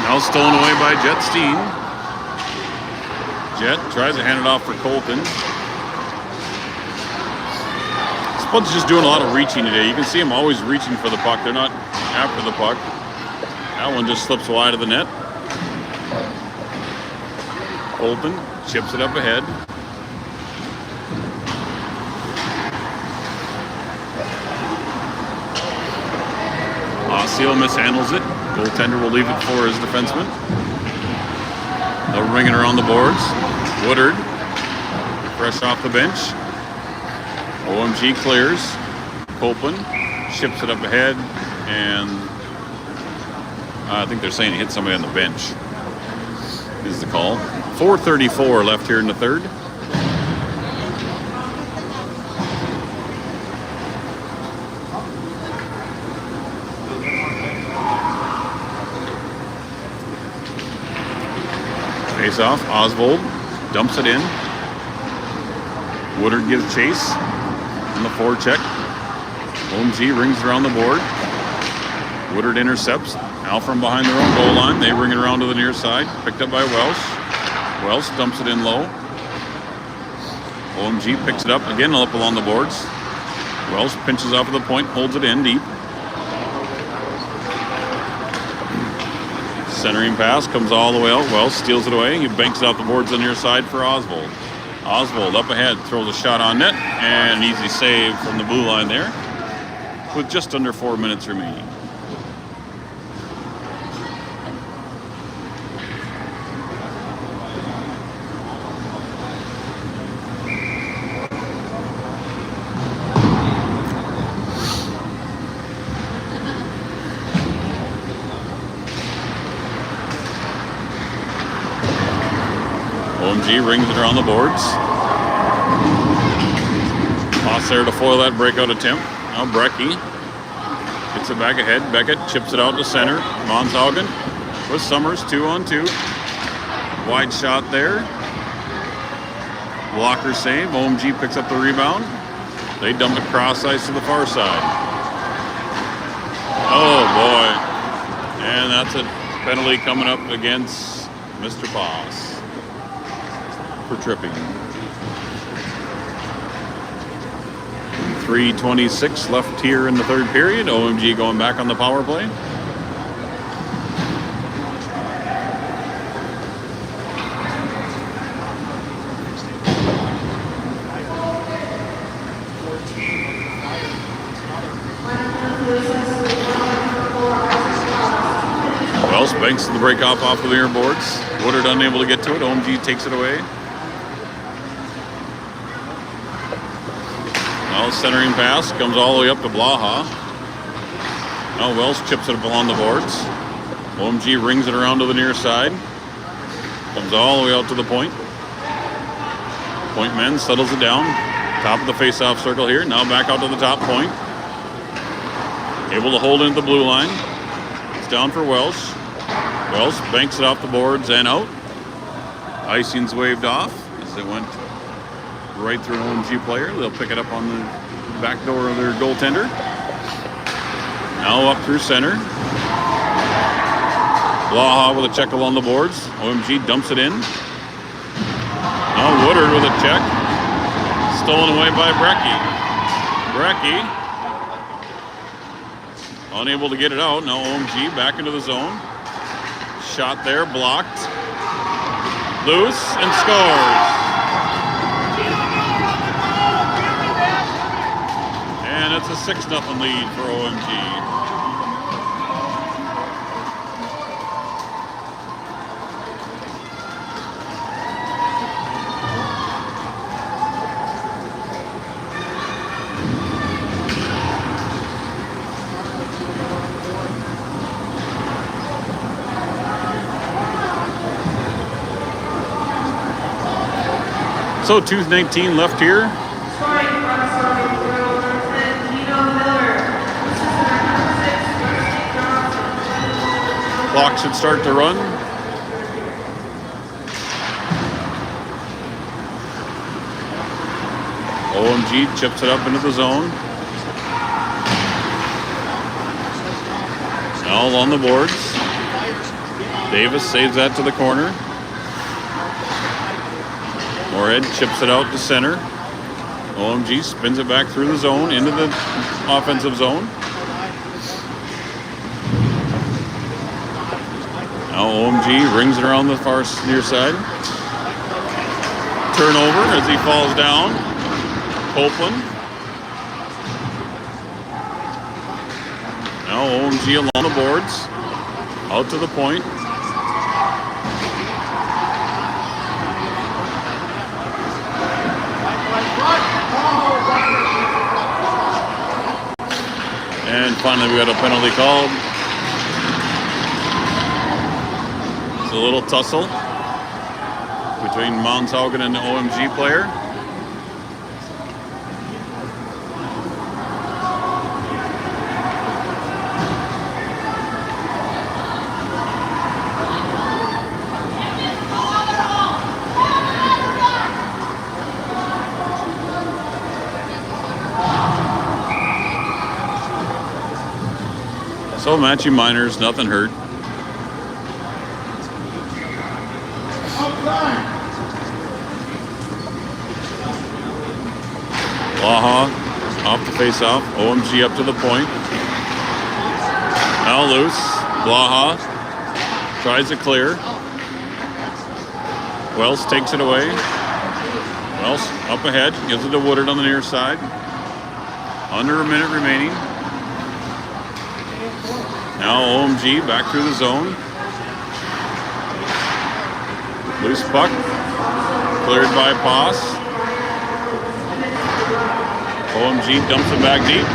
Now stolen away by Jet Steen. Jet tries to hand it off for Colton. Bud's just doing a lot of reaching today. You can see them always reaching for the puck. They're not after the puck. That one just slips wide of the net. Colton chips it up ahead. Osseo mishandles it. Goaltender will leave it for his defenseman. They'll ring it around the boards. Woodard, fresh off the bench. OMG clears. Copeland ships it up ahead, and I think they're saying he hit somebody on the bench. Is the call. 4:34 left here in the third. Face off. Oswald dumps it in. Woodard gives chase on the forecheck. OMG rings around the board. Woodard intercepts. Out from behind their own goal line. They ring it around to the near side. Picked up by Welsh. Welsh dumps it in low. OMG picks it up again up along the boards. Welsh pinches off of the point, holds it in deep. Centering pass comes all the way out. Welsh steals it away. He banks it off the boards on the near side for Oswald. Oswald up ahead, throws a shot on net, and an easy save from the blue line there with just under 4 minutes remaining. OMG rings it around the boards. Toss there to foil that breakout attempt. Now Brecky gets it back ahead. Beckett chips it out to center. Monshaugen with Summers 2-on-2. Wide shot there. Blocker save. OMG picks up the rebound. They dump it cross ice to the far side. Oh boy. And that's a penalty coming up against Mr. Boss for tripping. 3:26 left here in the third period. OMG going back on the power play. Wells banks the break off of the near boards. Woodard unable to get to it. OMG takes it away. Now centering pass comes all the way up to Blaha. Now Wells chips it up along the boards. OMG rings it around to the near side. Comes all the way out to the point. Point men settles it down. Top of the face-off circle here. Now back out to the top point. Able to hold into the blue line. It's down for Welsh. Welsh banks it off the boards and out. Icing's waved off as it went right through an OMG player. They'll pick it up on the back door of their goaltender. Now up through center. Blaha with a check along the boards. OMG dumps it in. Now Woodard with a check. Stolen away by Brecky. Brecky unable to get it out. Now OMG back into the zone. Shot there, blocked. Loose and scores. And it's a 6-0 lead for OMG. So 2:19 left here. Clock should start to run. OMG chips it up into the zone. All on the boards. Davis saves that to the corner. Moorhead chips it out to center. OMG spins it back through the zone into the offensive zone. Now OMG rings it around the far near side. Turnover as he falls down. Copeland. Now OMG along the boards. Out to the point. And finally we got a penalty called. It's a little tussle between Monshaugen and the OMG player. So Matchy Miners, nothing hurt. MYHA off the face-off. OMG up to the point. Now loose. MYHA tries to clear. Wells takes it away. Wells up ahead. Gives it to Woodard on the near side. Under a minute remaining. Now OMG back through the zone. Loose puck. Cleared by Pass. OMG dumps it back deep.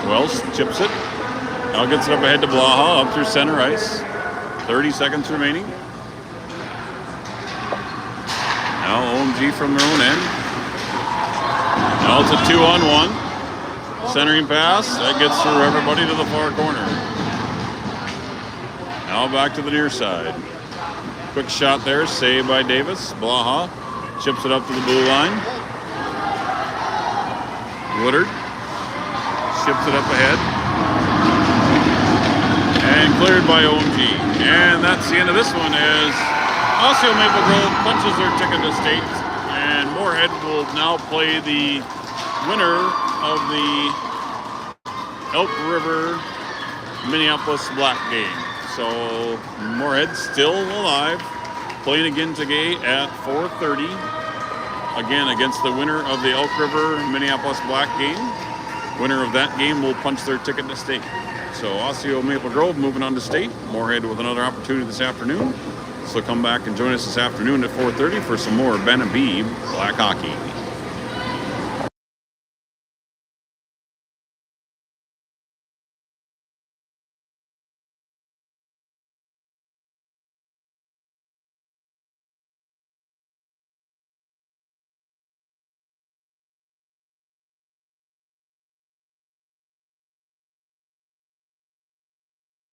Wells chips it. Now gets it up ahead to MYHA, up through center ice. 30 seconds remaining. Now OMG from their own end. Now it's a 2-on-1. Centering pass, that gets through everybody to the far corner. Now back to the near side. Quick shot there, saved by Davis. MYHA chips it up to the blue line. Woodard ships it up ahead. And cleared by OMG. And that's the end of this one as Osseo Maple Grove punches their ticket to state. And Moorhead will now play the winner of the Elk River Minneapolis Black game. So Moorhead still alive, playing again today at 4:30. Again against the winner of the Elk River Minneapolis Black game. Winner of that game will punch their ticket to state. So Osseo Maple Grove moving on to state. Moorhead with another opportunity this afternoon. So come back and join us this afternoon at 4:30 for some more Bantam B Black hockey.